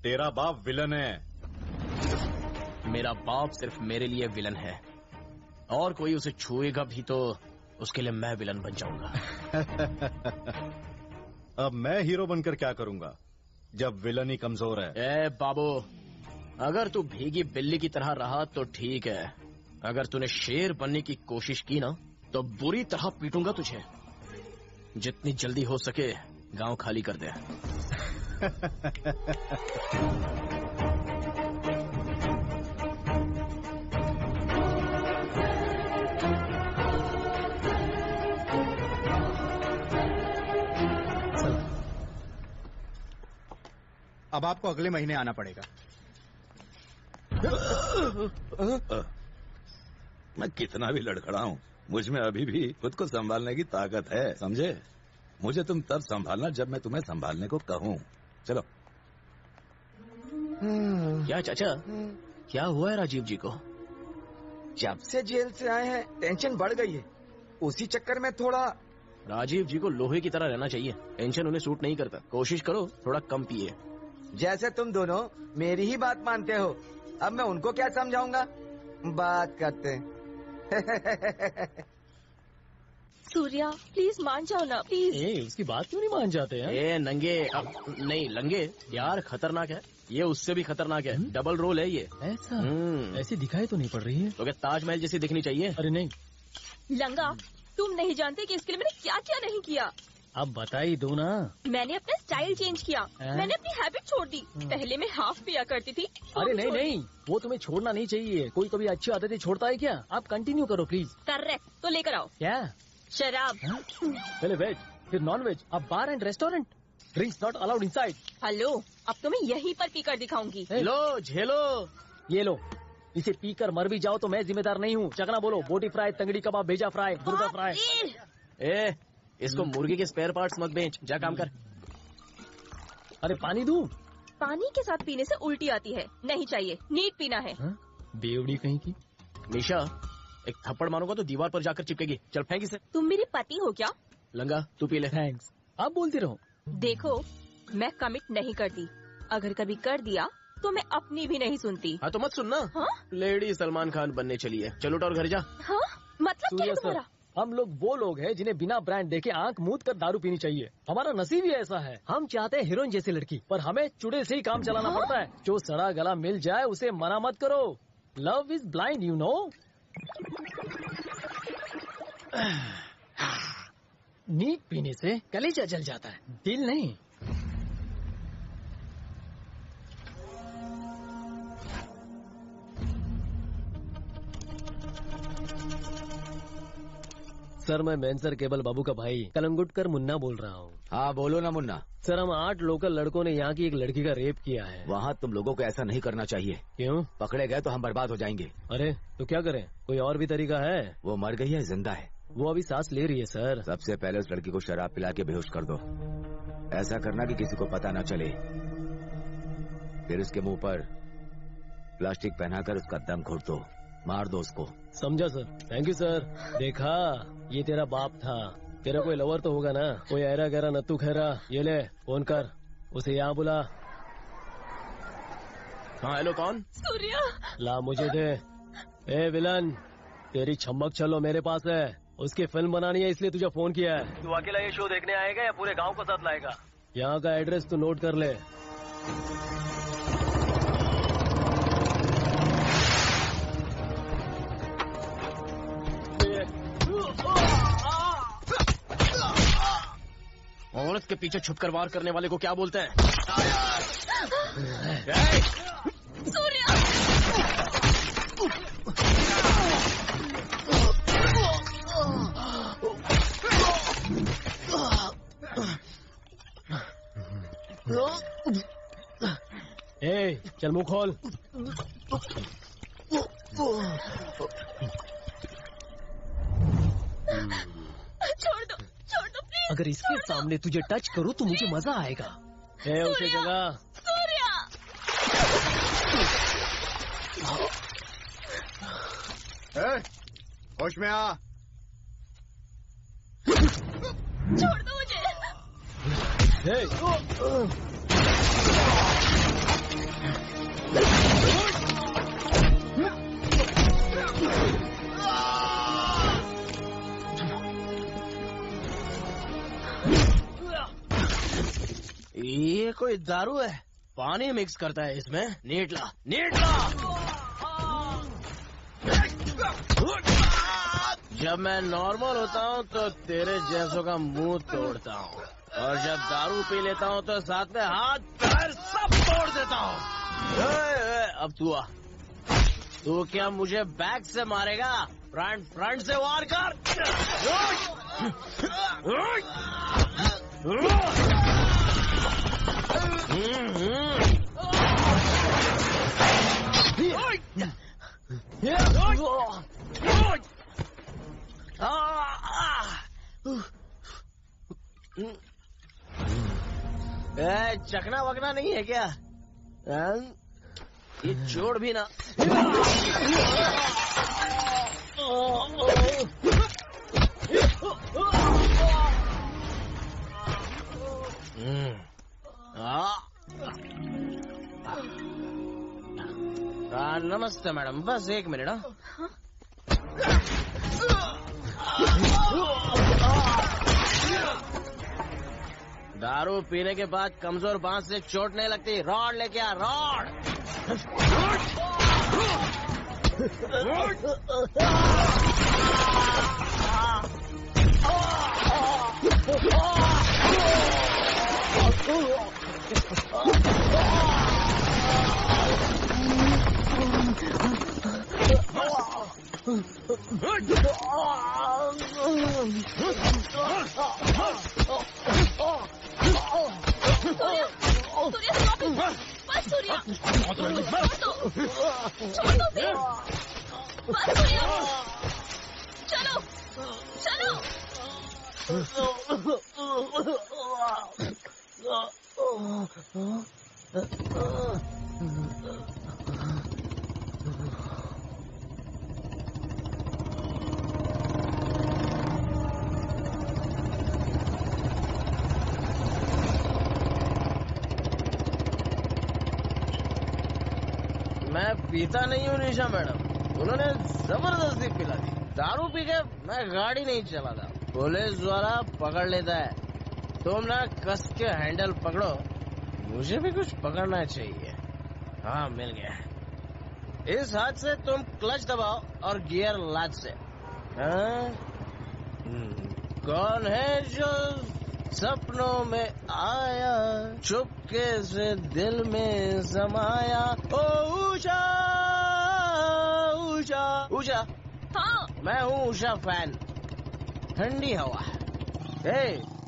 तेरा बाप विलन है। मेरा बाप सिर्फ मेरे लिए विलन है, और कोई उसे छुएगा भी तो उसके लिए मैं विलन बन जाऊंगा। अब मैं हीरो बनकर क्या करूंगा जब विलन ही कमजोर है? ए बाबू, अगर तू भीगी बिल्ली की तरह रहा तो ठीक है। अगर तूने शेर बनने की कोशिश की ना तो बुरी तरह पीटूंगा तुझे। जितनी जल्दी हो सके गांव खाली कर दे। अब आपको अगले महीने आना पड़ेगा। मैं कितना भी लड़खड़ाऊं, मुझ में अभी भी खुद को संभालने की ताकत है, समझे? मुझे तुम तब संभालना जब मैं तुम्हें संभालने को कहूँ। चलो। क्या चाचा, क्या हुआ है राजीव जी को? जब से जेल से आए हैं टेंशन बढ़ गई है, उसी चक्कर में थोड़ा। राजीव जी को लोहे की तरह रहना चाहिए, टेंशन उन्हें सूट नहीं करता। कोशिश करो थोड़ा कम पिए। जैसे तुम दोनों मेरी ही बात मानते हो, अब मैं उनको क्या समझाऊंगा? बात करते हैं। सूर्या प्लीज मान जाओ ना, प्लीज। उसकी बात क्यों नहीं मान जाते हैं? ए नंगे, नहीं लंगे यार, खतरनाक है ये, उससे भी खतरनाक है। डबल रोल है ये। ऐसा? ऐसी दिखाई तो नहीं पड़ रही है। तो क्या ताजमहल जैसी दिखनी चाहिए? अरे नहीं लंगा, तुम नहीं जानते कि इसके लिए मैंने क्या क्या नहीं किया। अब बता ही दो ना। मैंने अपना स्टाइल चेंज किया, मैंने अपनी हैबिट छोड़ दी। पहले मैं हाफ पिया करती थी। अरे नहीं नहीं, वो तुम्हें छोड़ना नहीं चाहिए। कोई कभी अच्छी आदतें छोड़ता है क्या? आप कंटिन्यू करो प्लीज। करेक्ट, तो लेकर आओ। क्या? शराब। पहले वेज फिर नॉन वेज, अब bar and restaurant. Drinks not allowed inside. Hello, अब तो मैं यहीं पर पीकर दिखाऊंगी। लो झेलो, ये लो। इसे पीकर मर भी जाओ तो मैं जिम्मेदार नहीं हूँ। चकना बोलो, बोटी फ्राई, तंगड़ी कबाब, भेजा फ्राई, मुर्गा फ्राई। ए इसको मुर्गे के स्पेयर पार्ट्स मत बेच, जा काम कर। अरे पानी दूं? पानी के साथ पीने से उल्टी आती है, नहीं चाहिए, नीट पीना है। बेवड़ी कहीं की। निशा, एक थप्पड़ मारूंगा तो दीवार पर जाकर चिपकेगी। चल फेंक इसे। तुम मेरे पति हो क्या? लंगा तू पी ले। थैंक्स। आप बोलती रहो। देखो, मैं कमिट नहीं करती, अगर कभी कर दिया तो मैं अपनी भी नहीं सुनती। हाँ तो मत सुनना। हाँ? लेडी सलमान खान बनने चली है। चलो और घर जा। हाँ? मतलब क्या है तुम्हारा? हम लोग वो लोग हैं जिन्हें बिना ब्रांड देखे आंख मूंद कर दारू पीनी चाहिए। हमारा नसीब ही ऐसा है। हम चाहते हैं हीरोइन जैसी लड़की, पर हमें चुड़े से ही काम चलाना पड़ता है। जो सड़ा गला मिल जाए उसे मना मत करो। Love is blind, you know. Neat पीने से कलेजा जल जाता है, दिल नहीं। सर, मैं मैनसर केबल बाबू का भाई कलंगुटकर मुन्ना बोल रहा हूँ। हाँ बोलो ना मुन्ना। सर, हम 8 लोकल लड़कों ने यहाँ की एक लड़की का रेप किया है। वहाँ तुम लोगों को ऐसा नहीं करना चाहिए। क्यों? पकड़े गए तो हम बर्बाद हो जाएंगे। अरे तो क्या करें? कोई और भी तरीका है? वो मर गई है, जिंदा है? वो अभी सांस ले रही है सर। सबसे पहले उस लड़की को शराब पिला के बेहोश कर दो। ऐसा करना कि किसी को पता न चले। फिर उसके मुंह पर प्लास्टिक पहनाकर उसका दम घोट दो, मार दो उसको। समझा सर। Thank you sir. देखा, ये तेरा बाप था। तेरा कोई लवर तो होगा ना, कोई ऐरा गहरा नत्थू खैरा। ये ले फोन कर, उसे यहाँ बुला। हाँ हेलो, कौन? सूर्या। ला मुझे दे। ए विलन, तेरी छम्मक छल्लो मेरे पास है। उसकी फिल्म बनानी है इसलिए तुझे फोन किया है। तू अकेला ये शो देखने आएगा या पूरे गांव को साथ लाएगा? यहाँ का एड्रेस तू नोट कर ले। औरत के पीछे छुपकर वार करने वाले को क्या बोलते हैं? सूर्या! ए, चल मुंह खोल। छोड़ दो प्लीज। अगर इसके सामने तुझे टच करूं तो मुझे मजा आएगा। ए, उसे जगह। सूर्या! होश में आ। छोड़ दो मुझे। ये कोई दारू है? पानी मिक्स करता है इसमें। नीटला नीटला। जब मैं नॉर्मल होता हूँ तो तेरे जैसों का मुंह तोड़ता हूँ, और जब दारू पी लेता हूँ तो साथ में हाथ पैर सब तोड़ देता हूँ। अब तू आ। तू क्या मुझे बैक से मारेगा? फ्रंट से वार कर। चकना वकना नहीं है क्या? ये छोड़ भी ना। नमस्ते मैडम, बस 1 मिनट। दारू पीने के बाद कमजोर बांस से चोट नहीं लगती। रॉड लेके आ, रॉड। चलो चलो। मैं पीता नहीं हूँ निशा मैडम, उन्होंने जबरदस्ती पिला दी। दारू पी के मैं गाड़ी नहीं चलाता, पुलिस द्वारा पकड़ लेता है। तुम ना कस के हैंडल पकड़ो, मुझे भी कुछ पकड़ना चाहिए। हाँ मिल गया। इस हाथ से तुम क्लच दबाओ और गियर लाद से। कौन है जो सपनों में आया, चुपके से दिल में समाया? ओ उषा उषा उषा। हाँ मैं हूँ उषा फैन। ठंडी हवा।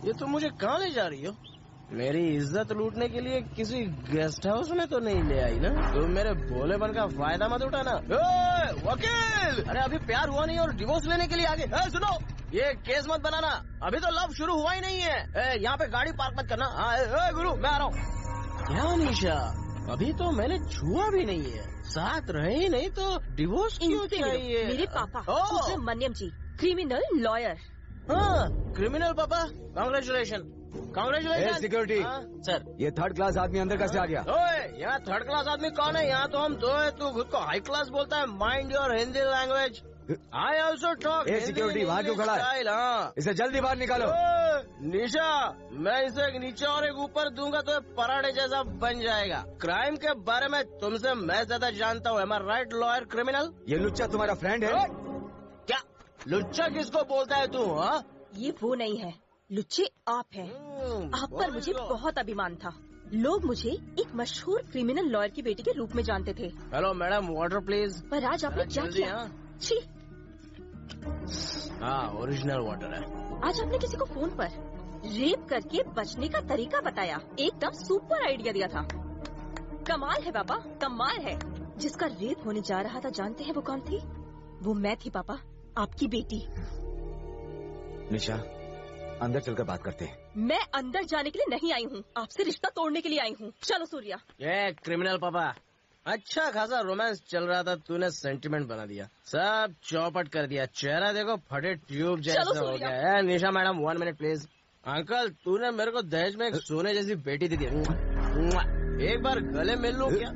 ये तुम मुझे कहाँ ले जा रही हो? मेरी इज्जत लूटने के लिए किसी गेस्ट हाउस में तो नहीं ले आई ना? तुम मेरे भोलेपन का फायदा मत उठाना। वकील, अरे अभी प्यार हुआ नहीं और डिवोर्स लेने के लिए आगे। सुनो, ये केस मत बनाना, अभी तो लव शुरू हुआ ही नहीं है। यहाँ पे गाड़ी पार्क मत करना। गुरु मैं आ रहा हूँ। क्या निशा, अभी तो मैंने छुआ भी नहीं है, साथ रहे ही नहीं तो डिवोर्स क्यों चाहिए? मेरे पापा मनियम जी, क्रिमिनल लॉयर। हाँ क्रिमिनल पापा, कांग्रेचुलेशन कांग्रेचुलेशन। सिक्योरिटी सर, ये 3rd क्लास आदमी अंदर कैसे आ गया? यहाँ 3rd क्लास आदमी कौन है? यहाँ तो हम 2 है, तू खुद को हाई क्लास बोलता है। Mind your Hindi language. I also talk. Security वहाँ क्यों खड़ा है? हाँ इसे जल्दी बाहर निकालो। निशा, मैं इसे एक नीचे और एक ऊपर दूंगा तो पराठे जैसा बन जाएगा। क्राइम के बारे में तुमसे मैं ज्यादा जानता हूँ। एम आई राइट लॉयर क्रिमिनल? ये लुच्चा तुम्हारा फ्रेंड है? क्या लुच्चा किसको बोलता है तू? हाँ ये वो नहीं है, लुच्चे आप हैं। आप पर मुझे बहुत अभिमान था। लोग मुझे एक मशहूर क्रिमिनल लॉयर की बेटी के रूप में जानते थे। Hello madam, water please. पर आज आपने क्या किया? छी। हाँ ओरिजिनल वाटर है। आज आपने किसी को फोन पर रेप करके बचने का तरीका बताया। एकदम सुपर आइडिया दिया था। कमाल है पापा, कमाल है। जिसका रेप होने जा रहा था, जानते हैं वो कौन थी? वो मैं थी पापा, आपकी बेटी। निशा, अंदर चलकर बात करते हैं। मैं अंदर जाने के लिए नहीं आई हूँ, आपसे रिश्ता तोड़ने के लिए आई हूँ। चलो सूर्या। ये क्रिमिनल पापा, अच्छा खासा रोमांस चल रहा था, तूने सेंटिमेंट बना दिया, सब चौपट कर दिया। चेहरा देखो फटे ट्यूब जैसा हो गया। निशा मैडम 1 मिनट प्लीज। अंकल, तूने मेरे को दहेज में एक सोने जैसी बेटी दी थी, एक बार गले मिल लूं क्या?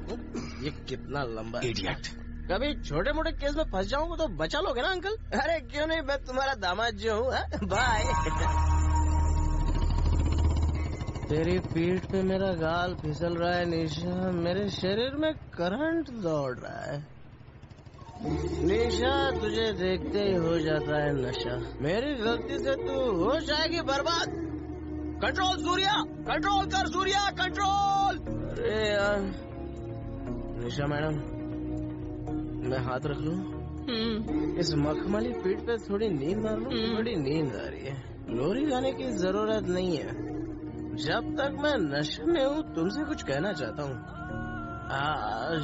ये कितना लंबा इडियट। कभी छोटे मोटे केस में फंस जाऊंगा तो बचा लोगे ना अंकल? अरे क्यों नहीं, मैं तुम्हारा दामाद जो हूँ। बाय। तेरी पीठ पे मेरा गाल फिसल रहा है निशा, मेरे शरीर में करंट दौड़ रहा है। निशा, तुझे देखते ही हो जाता है नशा। मेरी गलती से तू हो जाएगी बर्बाद। कंट्रोल सूर्या, कंट्रोल कर सूर्या, कंट्रोल। अरे यार निशा मैडम, मैं हाथ रख लूं? इस मखमली पीठ पे थोड़ी नींद मार लूं? थोड़ी नींद आ रही है। लोरी गाने की जरूरत नहीं है। जब तक मैं नशे में हूँ तुमसे कुछ कहना चाहता हूँ।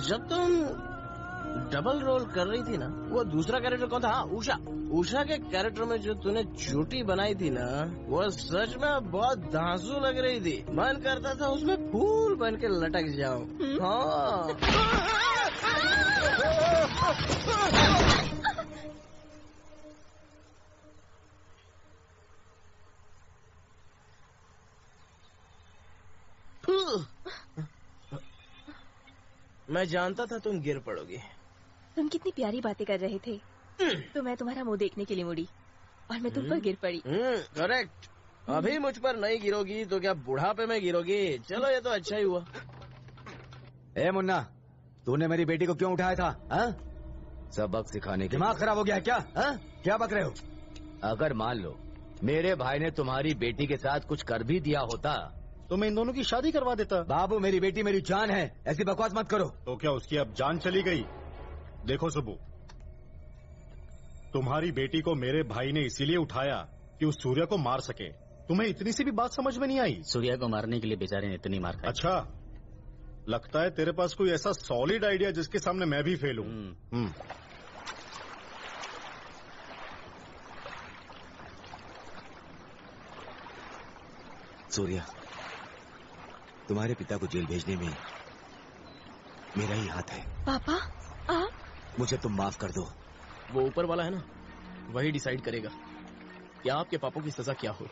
जब तुम डबल रोल कर रही थी ना, वो दूसरा कैरेक्टर कौन था? हाँ, उषा। उषा के कैरेक्टर में जो तूने चोटी बनाई थी ना, वो सच में बहुत धांसू लग रही थी। मन करता था उसमें फूल बन के लटक जाऊं। हाँ। मैं जानता था तुम गिर पड़ोगी। तुम कितनी प्यारी बातें कर रहे थे, तो मैं तुम्हारा मुंह देखने के लिए मुड़ी और मैं तुम पर गिर पड़ी। करेक्ट। अभी मुझ पर नहीं गिरोगी तो क्या बुढ़ापे में गिरोगी? चलो ये तो अच्छा ही हुआ। ए मुन्ना, तूने मेरी बेटी को क्यों उठाया था? हा? सबक सिखाने के। दिमाग खराब हो गया है क्या? हा? क्या बक रहे हो? अगर मान लो मेरे भाई ने तुम्हारी बेटी के साथ कुछ कर भी दिया होता तो मैं इन दोनों की शादी करवा देता। बाबू, मेरी बेटी मेरी जान है, ऐसी बकवास मत करो। तो क्या उसकी अब जान चली गई? देखो सुबू, तुम्हारी बेटी को मेरे भाई ने इसीलिए उठाया कि उस सूर्य को मार सके। तुम्हें इतनी सी भी बात समझ में नहीं आई? सूर्या को मारने के लिए बेचारे ने इतनी मार खाई। अच्छा, लगता है तेरे पास कोई ऐसा सॉलिड आइडिया जिसके सामने मैं भी फेल हूं। सूर्या, तुम्हारे पिता को जेल भेजने में मेरा ही हाथ है। पापा, मुझे तुम माफ कर दो। वो ऊपर वाला है ना, वही डिसाइड करेगा कि आपके पापों की सजा क्या हो।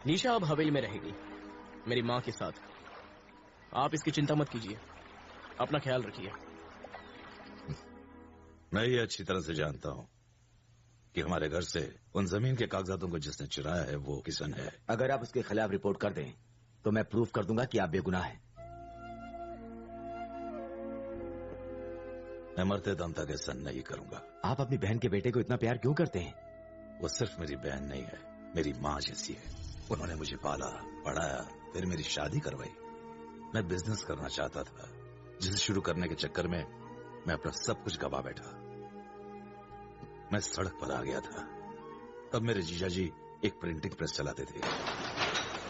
निशा अब हवेली में रहेगी मेरी माँ के साथ। आप इसकी चिंता मत कीजिए, अपना ख्याल रखिए। मैं ये अच्छी तरह से जानता हूँ कि हमारे घर से उन जमीन के कागजातों को जिसने चुराया है वो किशन है। अगर आप उसके खिलाफ रिपोर्ट कर दें तो मैं प्रूफ कर दूंगा कि आप बेगुनाह हैं। मैं मरते दम तक ऐसा नहीं करूंगा। आप अपनी बहन के बेटे को इतना प्यार क्यों करते हैं? वो सिर्फ मेरी बहन नहीं है, मेरी माँ जैसी है। उन्होंने मुझे पाला, पढ़ाया, फिर मेरी शादी करवाई। मैं बिजनेस करना चाहता था, जिसे शुरू करने के चक्कर में मैं अपना सब कुछ गवा बैठा। मैं सड़क पर आ गया था। तब मेरे जीजाजी एक प्रिंटिंग प्रेस चलाते थे।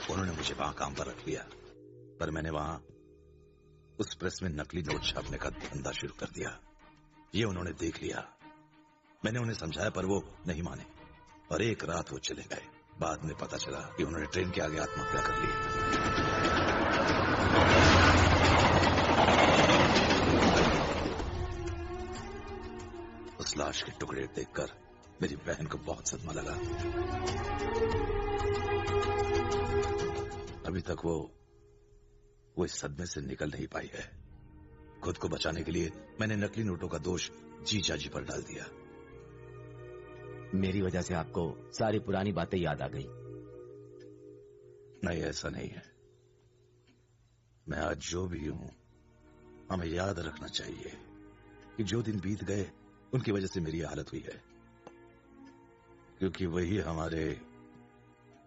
उन्होंने मुझे वहां काम पर रख लिया, पर मैंने वहां उस प्रेस में नकली नोट छापने का धंधा शुरू कर दिया। ये उन्होंने देख लिया। मैंने उन्हें समझाया पर वो नहीं माने और एक रात वो चले गए। बाद में पता चला कि उन्होंने ट्रेन के आगे आत्महत्या कर ली। उस लाश के टुकड़े देखकर मेरी बहन को बहुत सदमा लगा। अभी तक वो इस सदमे से निकल नहीं पाई है। खुद को बचाने के लिए मैंने नकली नोटों का दोष जीजाजी पर डाल दिया। मेरी वजह से आपको सारी पुरानी बातें याद आ गई। नहीं, ऐसा नहीं है। मैं आज जो भी हूं, हमें याद रखना चाहिए कि जो दिन बीत गए उनकी वजह से मेरी हालत हुई है, क्योंकि वही हमारे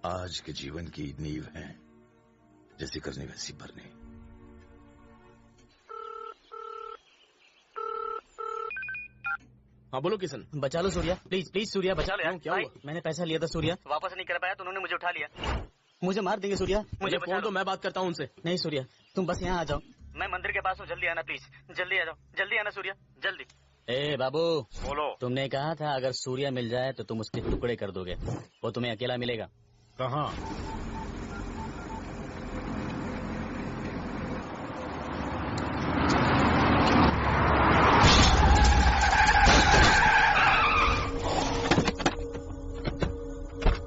आज के जीवन की नींव है। जैसी करनी वैसी भरनी। हाँ बोलो किशन। बचा लो सूर्या, प्लीज प्लीज सूर्या बचा लो यार। क्या हुआ? मैंने पैसा लिया था सूर्या, वापस नहीं कर पाया तो उन्होंने मुझे उठा लिया। मुझे मार देंगे सूर्या, मुझे फोन तो मैं बात करता हूँ उनसे। नहीं सूर्या, तुम बस यहाँ आ जाओ। मैं मंदिर के पास हूँ, जल्दी आना प्लीज। जल्दी आ जाओ, जल्दी आना सूर्या, जल्दी। ए बाबू, बोलो। तुमने कहा था अगर सूर्या मिल जाए तो तुम उसके टुकड़े कर दोगे। वो तुम्हें अकेला मिलेगा। कहाँ?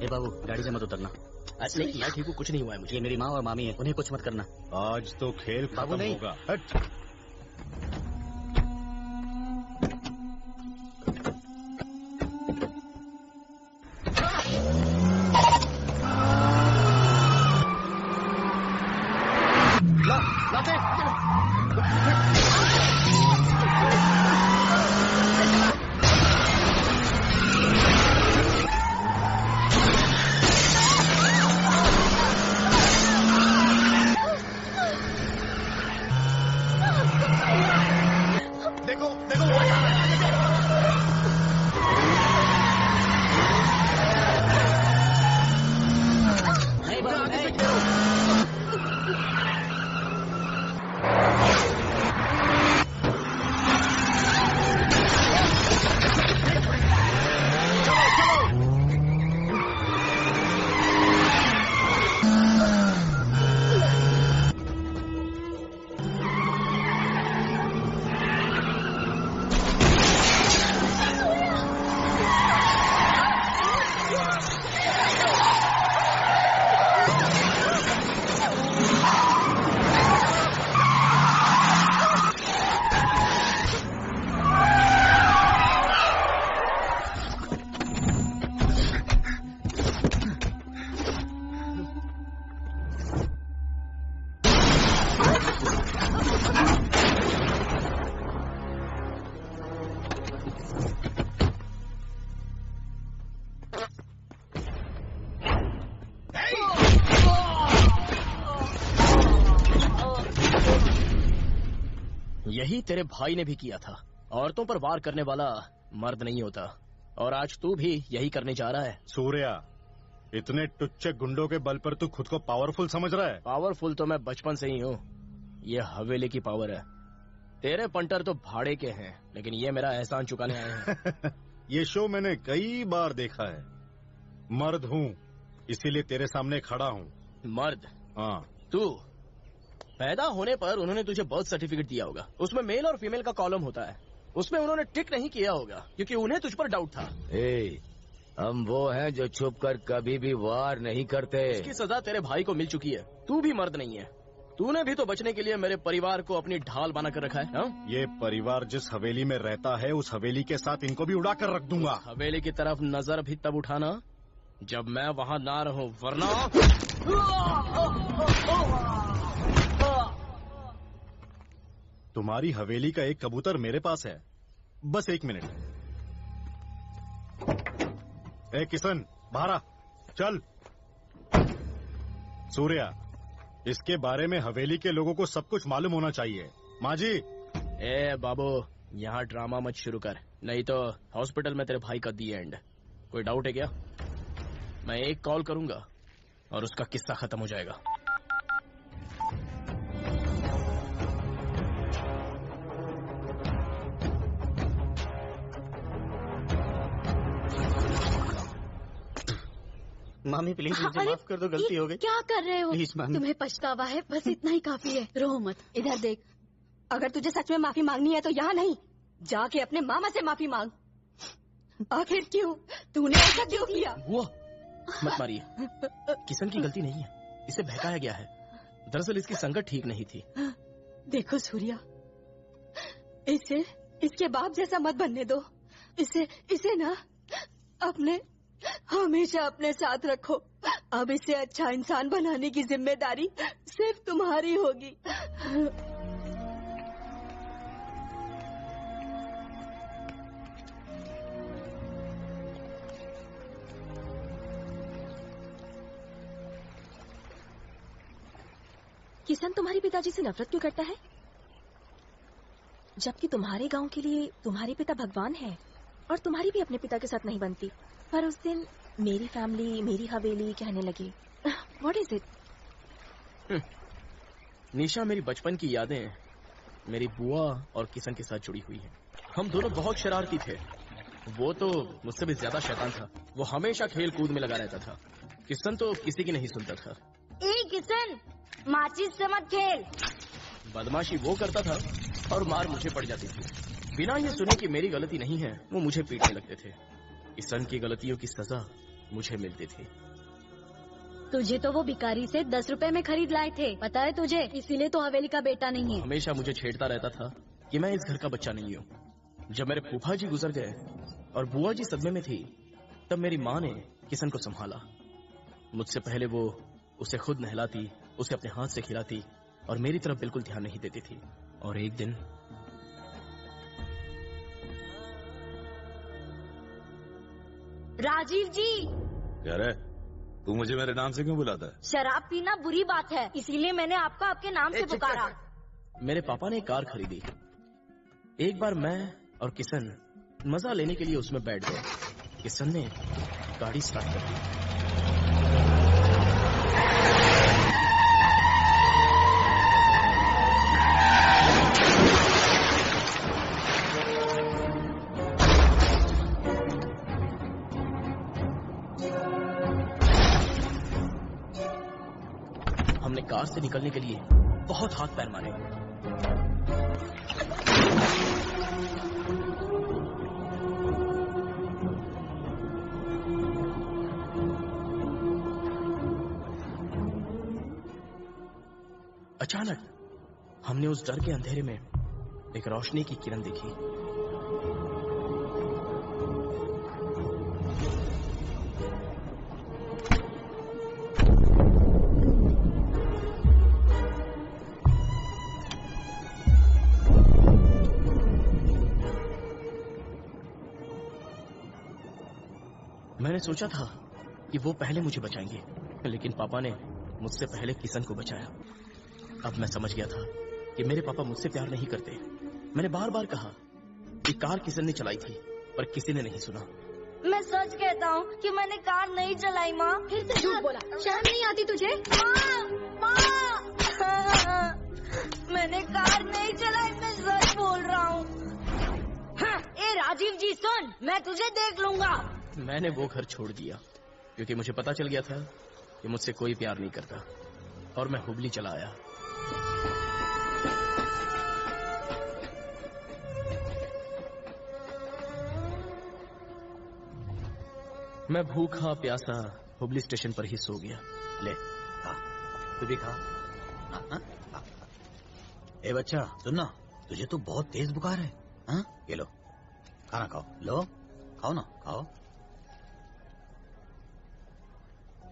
बाबू गाड़ी से मत उतरना। नहीं मैं ठीक हूँ, कुछ नहीं हुआ है मुझे। ये मेरी माँ और मामी है, उन्हें कुछ मत करना। आज तो खेल बाबू खत्म नहीं होगा। हट। यही तेरे भाई ने भी किया था। औरतों पर वार करने वाला मर्द नहीं होता, और आज तू भी यही करने जा रहा है। सूर्या, इतने टुच्चे गुंडों के बल पर तू खुद को पावरफुल समझ रहा है? पावरफुल तो मैं बचपन से ही हूँ। ये हवेली की पावर है। तेरे पंटर तो भाड़े के हैं, लेकिन ये मेरा एहसान चुकाने आए हैं। ये शो मैंने कई बार देखा है। मर्द हूँ, इसीलिए तेरे सामने खड़ा हूँ। मर्द? हाँ। तू पैदा होने पर उन्होंने तुझे बर्थ सर्टिफिकेट दिया होगा, उसमें मेल और फीमेल का कॉलम होता है। उसमें उन्होंने टिक नहीं किया होगा क्योंकि उन्हें तुझ पर डाउट था। हम वो हैं जो छुपकर कभी भी वार नहीं करते। इसकी सजा तेरे भाई को मिल चुकी है। तू भी मर्द नहीं है। तूने भी तो बचने के लिए मेरे परिवार को अपनी ढाल बना कर रखा है। हा? ये परिवार जिस हवेली में रहता है, उस हवेली के साथ इनको भी उड़ा कर रख दूंगा। हवेली की तरफ नजर भी तब उठाना जब मैं वहाँ ना रहूं, वरना तुम्हारी हवेली का एक कबूतर मेरे पास है। बस 1 मिनट। ए किशन, बाहर आ, चल। सूर्या, इसके बारे में हवेली के लोगों को सब कुछ मालूम होना चाहिए। माँ जी। ए बाबू, यहाँ ड्रामा मत शुरू कर, नहीं तो हॉस्पिटल में तेरे भाई का दी एंड। कोई डाउट है क्या? मैं एक कॉल करूंगा और उसका किस्सा खत्म हो जाएगा। मामी प्लीज मुझे माफ कर दो, गलती हो गई। क्या कर रहे हो? प्लीज मामी। तुम्हें पछतावा है, बस इतना ही काफी है। रो मत। इधर देख, अगर तुझे सच में माफी मांगनी है तो यहाँ नहीं, जाके अपने मामा से माफी मांग। आखिर क्यों? तूने ऐसा क्यों किया? वो मत मारिए, किशन की गलती नहीं है, इसे बहकाया गया है। दरअसल इसकी संगत ठीक नहीं थी। देखो सूर्या, इसके बाप जैसा मत बनने दो। इसे ना हमेशा अपने साथ रखो। अब इसे अच्छा इंसान बनाने की जिम्मेदारी सिर्फ तुम्हारी होगी। किशन तुम्हारे पिताजी से नफरत क्यों करता है, जबकि तुम्हारे गांव के लिए तुम्हारे पिता भगवान है और तुम्हारी भी अपने पिता के साथ नहीं बनती। पर उस दिन मेरी फैमिली, मेरी हवेली कहने लगी। What is it? निशा, मेरी बचपन की यादें मेरी बुआ और किशन के साथ जुड़ी हुई हैं। हम दोनों बहुत शरारती थे। वो तो मुझसे भी ज्यादा शैतान था। वो हमेशा खेल कूद में लगा रहता था। किशन तो किसी की नहीं सुनता था। ए किशन, माचिस से मत खेल। बदमाशी वो करता था और मार मुझे पड़ जाती थी। बिना ये सुने कि मेरी गलती नहीं है, वो मुझे पीटने लगते थे। किशन की गलतियों की सजा मुझे मिलती थी। तुझे तो वो भिखारी से 10 रुपए में खरीद लाए थे, पता है तुझे? इसीलिए तो हवेली का बेटा नहीं है। हमेशा मुझे छेड़ता रहता था कि मैं इस घर का बच्चा नहीं हूँ। जब मेरे फूफा जी गुजर गए और बुआ जी सदमे में थी, तब मेरी माँ ने किशन को संभाला। मुझसे पहले वो उसे खुद नहलाती, उसे अपने हाथ से खिलाती और मेरी तरफ बिल्कुल ध्यान नहीं देती थी। और एक दिन राजीव जी। क्या रे, तू मुझे मेरे नाम से क्यों बुलाता है? शराब पीना बुरी बात है, इसीलिए मैंने आपको आपके नाम से पुकारा। मेरे पापा ने एक कार खरीदी। एक बार मैं और किशन मजा लेने के लिए उसमें बैठ गए। किशन ने गाड़ी स्टार्ट कर दी। हमने कार से निकलने के लिए बहुत हाथ पैर मारे। अचानक हमने उस डर के अंधेरे में एक रोशनी की किरण देखी। मैंने सोचा था कि वो पहले मुझे बचाएंगे, लेकिन पापा ने मुझसे पहले किशन को बचाया। अब मैं समझ गया था कि मेरे पापा मुझसे प्यार नहीं करते, मैंने बार बार कहा कि कार किशन ने चलाई थी, पर किसी ने नहीं सुना। मैं सच कहता हूँ कि मैंने कार नहीं चलाई माँ। फिर से झूठ बोला, शर्म नहीं आती तुझे? माँ, मैंने कार नहीं चलाई, मैं सच बोल रहा हूँ। ए राजीव जी सुन, मैं तुझे देख लूंगा। मैंने वो घर छोड़ दिया क्योंकि मुझे पता चल गया था कि मुझसे कोई प्यार नहीं करता, और मैं हुबली चला आया। मैं भूखा प्यासा हुबली स्टेशन पर ही सो गया। ले खा, तू भी खा। ए बच्चा सुनना, तुझे तो बहुत तेज बुखार है। हाँ, ये लो खाना खाओ। लो खाओ ना, खाओ।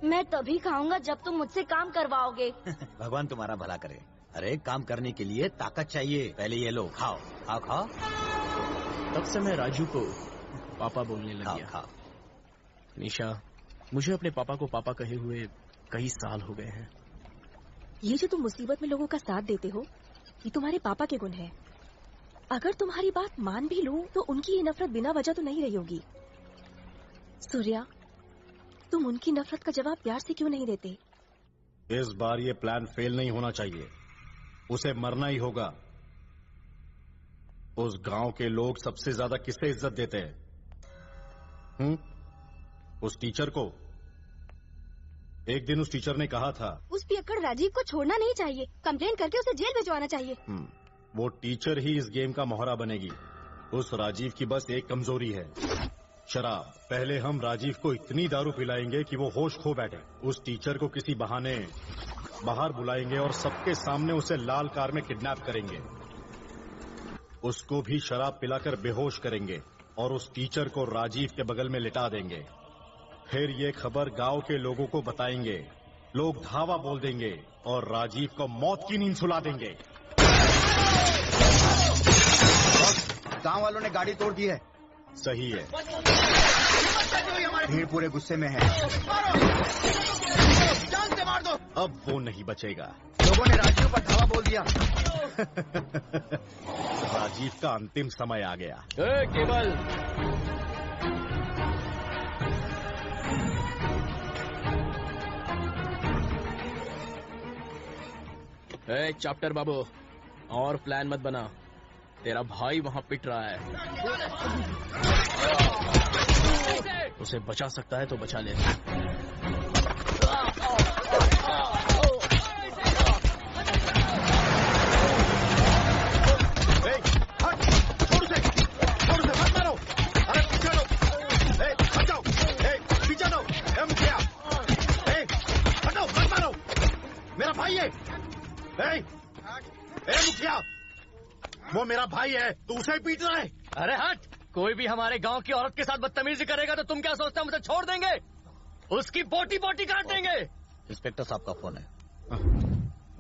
मैं तभी खाऊंगा जब तुम मुझसे काम करवाओगे। भगवान तुम्हारा भला करे। अरे काम करने के लिए ताकत चाहिए। पहले ये लो, खाओ खाओ खाओ। तब से मैं राजू को पापा बोलने लग गया। खाओ। निशा, मुझे अपने पापा को पापा कहे हुए कई साल हो गए हैं। ये जो तुम मुसीबत में लोगों का साथ देते हो, ये तुम्हारे पापा के गुण है। अगर तुम्हारी बात मान भी लूं तो उनकी ये नफरत बिना वजह तो नहीं रही होगी। सूर्या, तुम उनकी नफरत का जवाब प्यार से क्यों नहीं देते? इस बार ये प्लान फेल नहीं होना चाहिए। उसे मरना ही होगा। उस गांव के लोग सबसे ज्यादा किसे इज्जत देते हैं? उस टीचर को। एक दिन उस टीचर ने कहा था, उस पियक्कड़ राजीव को छोड़ना नहीं चाहिए, कंप्लेन करके उसे जेल भिजवाना चाहिए। वो टीचर ही इस गेम का मोहरा बनेगी। उस राजीव की बस एक कमजोरी है, शराब। पहले हम राजीव को इतनी दारू पिलाएंगे कि वो होश खो बैठे। उस टीचर को किसी बहाने बाहर बुलाएंगे और सबके सामने उसे लाल कार में किडनैप करेंगे। उसको भी शराब पिलाकर बेहोश करेंगे और उस टीचर को राजीव के बगल में लिटा देंगे। फिर ये खबर गांव के लोगों को बताएंगे। लोग धावा बोल देंगे और राजीव को मौत की नींद सुला देंगे। गांव वालों ने गाड़ी तोड़ दी है। सही है। भीड़ पूरे गुस्से में है। जान से मार दो। अब वो नहीं बचेगा। लोगों ने राजीव पर धावा बोल दिया। राजीव का अंतिम समय आ गया। केवल चैप्टर बाबू, और प्लान मत बना। तेरा भाई वहां पिट रहा है। उसे बचा सकता है तो बचा ले। मेरा भाई है। मुखिया, वो मेरा भाई है, तू उसे पीट रहा है। अरे हट! कोई भी हमारे गांव की औरत के साथ बदतमीजी करेगा तो तुम क्या सोचते हो हम उसे छोड़ देंगे? उसकी बोटी बोटी काट देंगे। इंस्पेक्टर साहब का फोन है।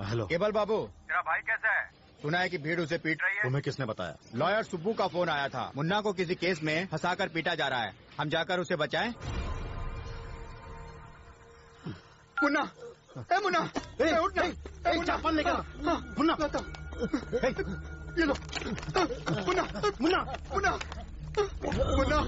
हेलो केवल बाबू, तेरा भाई कैसा है? सुना है कि भीड़ उसे पीट रही है। तुम्हें किसने बताया? लॉयर सुब्बू का फोन आया था। मुन्ना को किसी केस में फंसाकर पीटा जा रहा है। हम जाकर उसे बचाएं? मुन्ना, मुन्ना, उठना, चापन लेकर। मुन्ना, ये लो। मुन्ना, मुन्ना, मुन्ना, मुन्ना।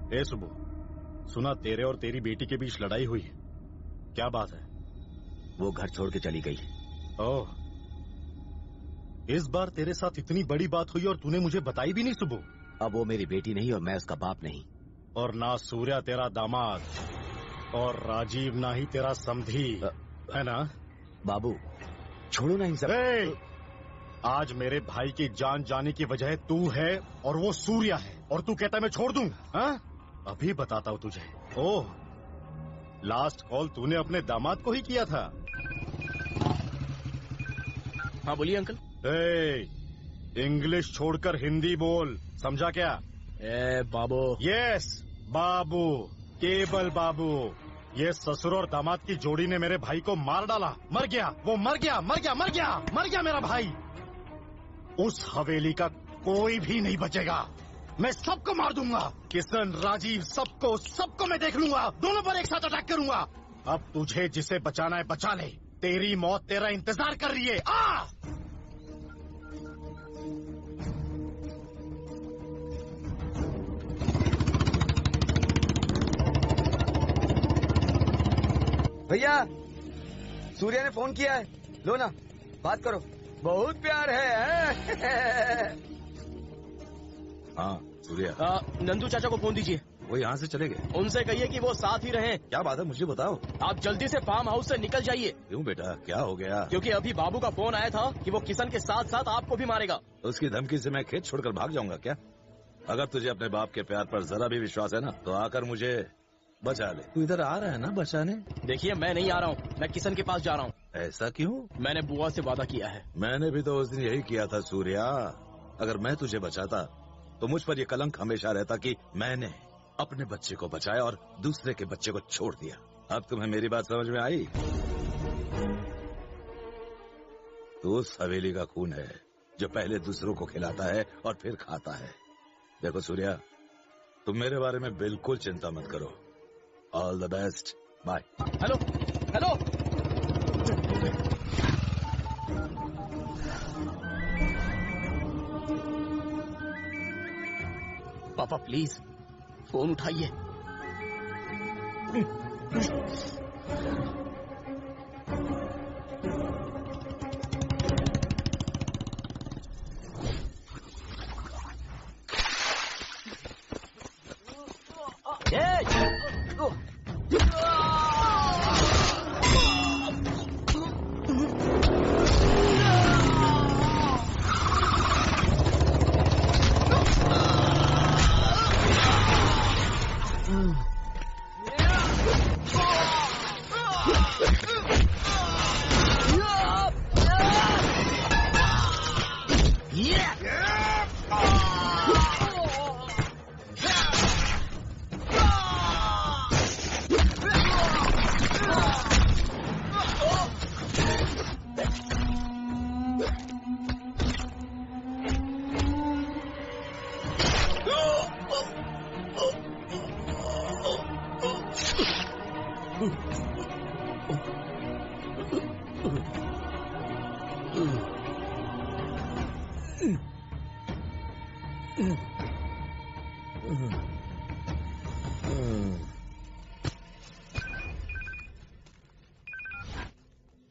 ए सुबह, सुना तेरे और तेरी बेटी के बीच लड़ाई हुई है। क्या बात है? वो घर छोड़ के चली गई। ओह, इस बार तेरे साथ इतनी बड़ी बात हुई और तूने मुझे बताई भी नहीं सुबह। अब वो मेरी बेटी नहीं और मैं उसका बाप नहीं। और ना सूर्या तेरा दामाद और राजीव ना ही तेरा समधी, है ना? बाबू छोड़ो ना इन सब। आज मेरे भाई की जान जाने की वजह तू है और वो सूर्या है, और तू कहता है मैं छोड़ दूं? हाँ? अभी बताता हूँ तुझे। ओह, लास्ट कॉल तूने अपने दामाद को ही किया था। हाँ बोलिए अंकल। इंग्लिश छोड़कर हिंदी बोल, समझा क्या? ए बाबू। यस बाबू, केबल बाबू। ये ससुर और दामाद की जोड़ी ने मेरे भाई को मार डाला। मर गया वो, मर गया मर गया मर गया मर गया मेरा भाई। उस हवेली का कोई भी नहीं बचेगा। मैं सबको मार दूंगा। किशन, राजीव, सबको मैं देख लूंगा। दोनों पर एक साथ अटैक करूंगा। अब तुझे जिसे बचाना है बचा ले। तेरी मौत तेरा इंतजार कर रही है। आ! भैया, सूर्या ने फोन किया है, लो ना बात करो। बहुत प्यार है। हाँ सूर्या। नंदू चाचा को फोन दीजिए। वो यहाँ से चले गए। उनसे कहिए कि वो साथ ही रहें। क्या बात है, मुझे बताओ। आप जल्दी से फार्म हाउस से निकल जाइए। क्यों बेटा, क्या हो गया? क्योंकि अभी बाबू का फोन आया था कि वो किशन के साथ साथ आपको भी मारेगा। उसकी धमकी से मैं खेत छोड़कर भाग जाऊंगा क्या? अगर तुझे अपने बाप के प्यार पर जरा भी विश्वास है ना, तो आकर मुझे बचा ले। तू इधर आ रहा है ना बचाने? देखिए मैं नहीं आ रहा हूँ, मैं किशन के पास जा रहा हूँ। ऐसा क्यों? मैंने बुआ से वादा किया है। मैंने भी तो उस दिन यही किया था सूर्या। अगर मैं तुझे बचाता तो मुझ पर यह कलंक हमेशा रहता कि मैंने अपने बच्चे को बचाया और दूसरे के बच्चे को छोड़ दिया। अब तुम्हें मेरी बात समझ में आई? तो उस हवेली का खून है जो पहले दूसरों को खिलाता है और फिर खाता है। देखो सूर्या, तुम मेरे बारे में बिल्कुल चिंता मत करो। All the best, bye. Hello hello. पापा प्लीज फोन उठाइए।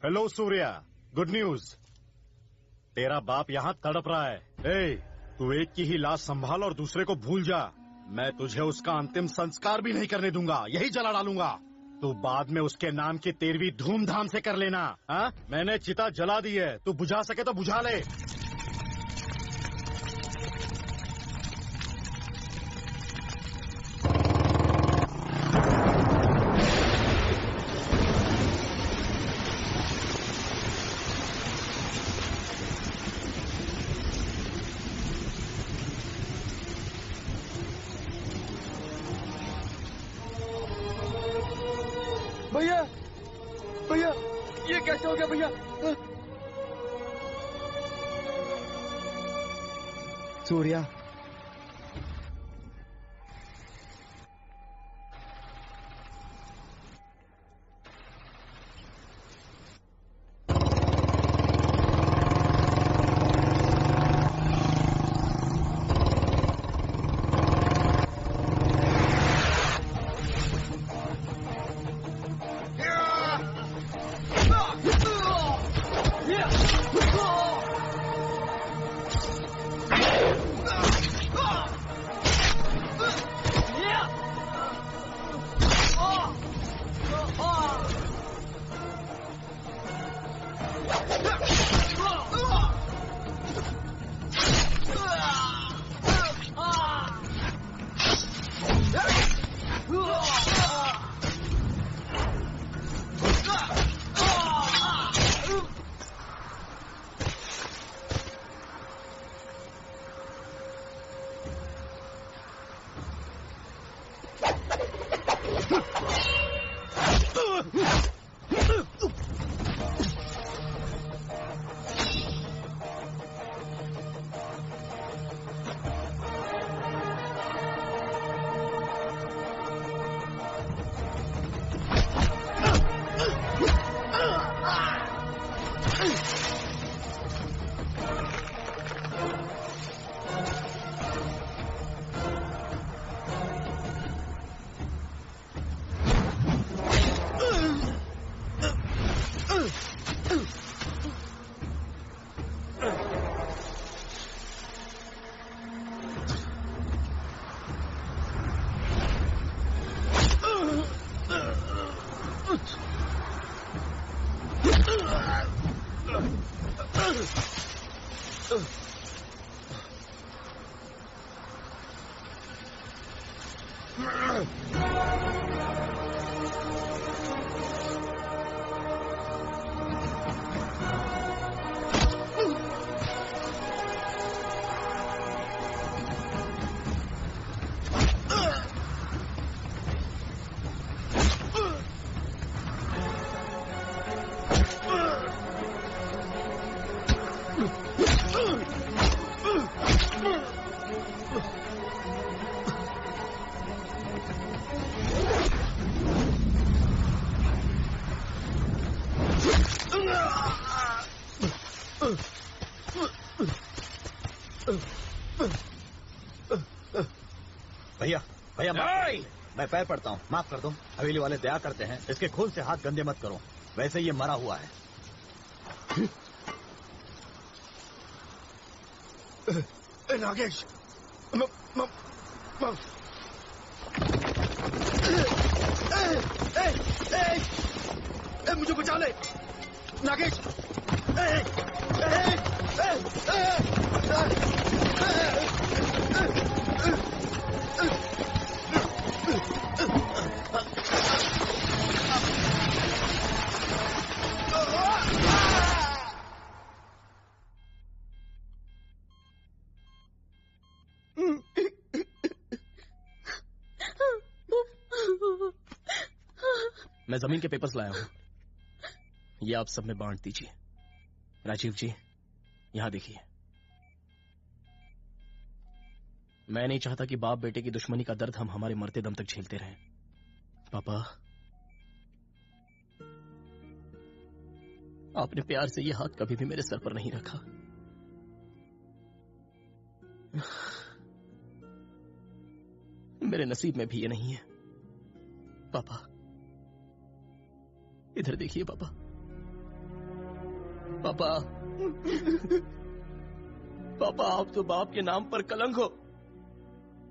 Hello Surya, good news. तेरा बाप यहाँ तड़प रहा है। तू एक की ही लाश संभाल और दूसरे को भूल जा। मैं तुझे उसका अंतिम संस्कार भी नहीं करने दूंगा, यही जला डालूंगा। तू बाद में उसके नाम की 13वीं धूमधाम से कर लेना। हाँ, मैंने चिता जला दी है, तू बुझा सके तो बुझा ले। भैया भैया, ये कैसे हो गया भैया? सूर्या, भैया भैया मैं पैर पड़ता हूँ, माफ कर दो। हवेली वाले दया करते हैं, इसके खून से हाथ गंदे मत करो, वैसे ये मरा हुआ है। नागेश मुझे बचा ले नागेश। मैं जमीन के पेपर्स लाया हूं, ये आप सब में बांट दीजिए। राजीव जी, यहां देखिए। मैं नहीं चाहता कि बाप बेटे की दुश्मनी का दर्द हम हमारे मरते दम तक झेलते रहें। पापा, आपने प्यार से ये हाथ कभी भी मेरे सर पर नहीं रखा। मेरे नसीब में भी ये नहीं है। पापा, इधर देखिए पापा। पापा, पापा, आप तो बाप के नाम पर कलंक हो।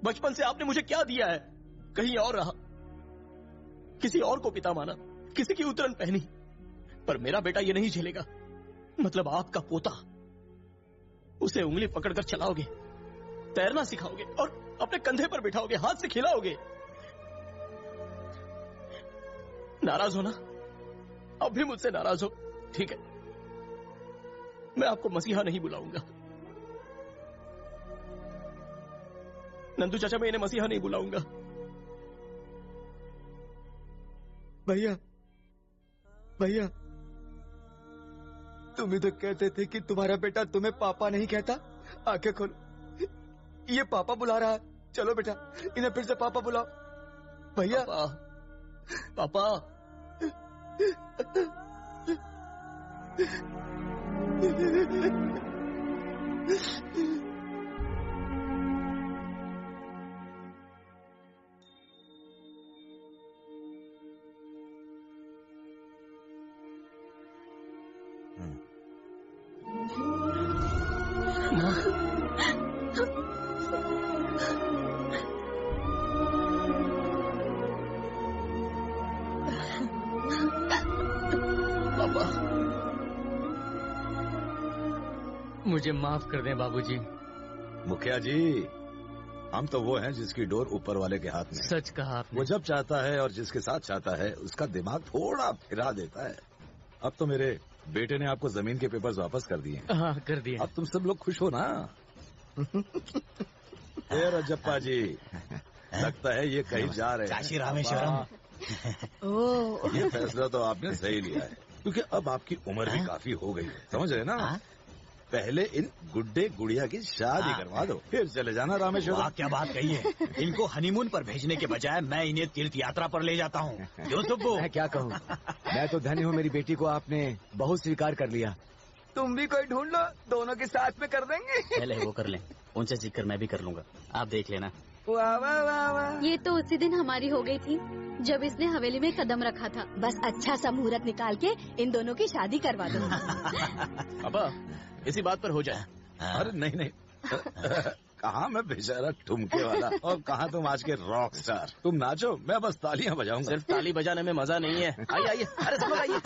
बचपन से आपने मुझे क्या दिया है? कहीं और रहा, किसी और को पिता माना, किसी की उतरन पहनी, पर मेरा बेटा ये नहीं झेलेगा। मतलब आपका पोता, उसे उंगली पकड़कर चलाओगे, तैरना सिखाओगे और अपने कंधे पर बिठाओगे, हाथ से खिलाओगे। नाराज हो ना? अब भी मुझसे नाराज हो, ठीक है। मैं आपको मसीहा नहीं बुलाऊंगा। नंदू चाचा, मैं इन्हें मसीहा नहीं बुलाऊंगा। भैया, भैया, तुम ही तो कहते थे कि तुम्हारा बेटा तुम्हें पापा नहीं कहता। आंखें खोलो, ये पापा बुला रहा है। चलो बेटा, इन्हें फिर से पापा बुलाओ। भैया, पापा, मुझे माफ कर दें बाबूजी। मुखिया जी, हम तो वो हैं जिसकी डोर ऊपर वाले के हाथ में। सच कहा आपने। वो जब चाहता है और जिसके साथ चाहता है उसका दिमाग थोड़ा फिरा देता है। अब तो मेरे बेटे ने आपको जमीन के पेपर्स वापस कर दिए। हाँ, कर दिए। अब तुम सब लोग खुश हो ना? रजप्पा जी, लगता है ये कहीं जा रहे हैं। काशी रामेश्वरम ओह, ये फैसला तो आपने सही लिया है, क्योंकि अब आपकी उम्र भी काफी हो गई है, समझ रहे ना? पहले इन गुड्डे गुड़िया की शादी करवा दो, फिर चले जाना रामेश्वरम। वाह, क्या बात कही है। इनको हनीमून पर भेजने के बजाय मैं इन्हें तीर्थ यात्रा पर ले जाता हूँ। क्यों सुब्बू? मैं क्या कहूँ, मैं तो धन्य हूँ मेरी बेटी को आपने बहुत स्वीकार कर लिया। तुम भी कोई ढूंढ लो, दोनों के साथ में कर देंगे। पहले वो कर लें, उनसे सीखकर मैं भी कर लूंगा, आप देख लेना। वाह वाह वाह वाह। ये तो उसी दिन हमारी हो गई थी जब इसने हवेली में कदम रखा था। बस अच्छा सा मुहूर्त निकाल के इन दोनों की शादी करवा दो। पापा इसी बात पर हो जाए। अरे नहीं नहीं, कहाँ मैं बेचारा ठुमके वाला और कहाँ तुम आज के रॉक स्टार। तुम नाचो, मैं बस तालियां बजाऊंगा। सिर्फ ताली बजाने में मजा नहीं है। आइए आइए, अरे सब लोग आइए।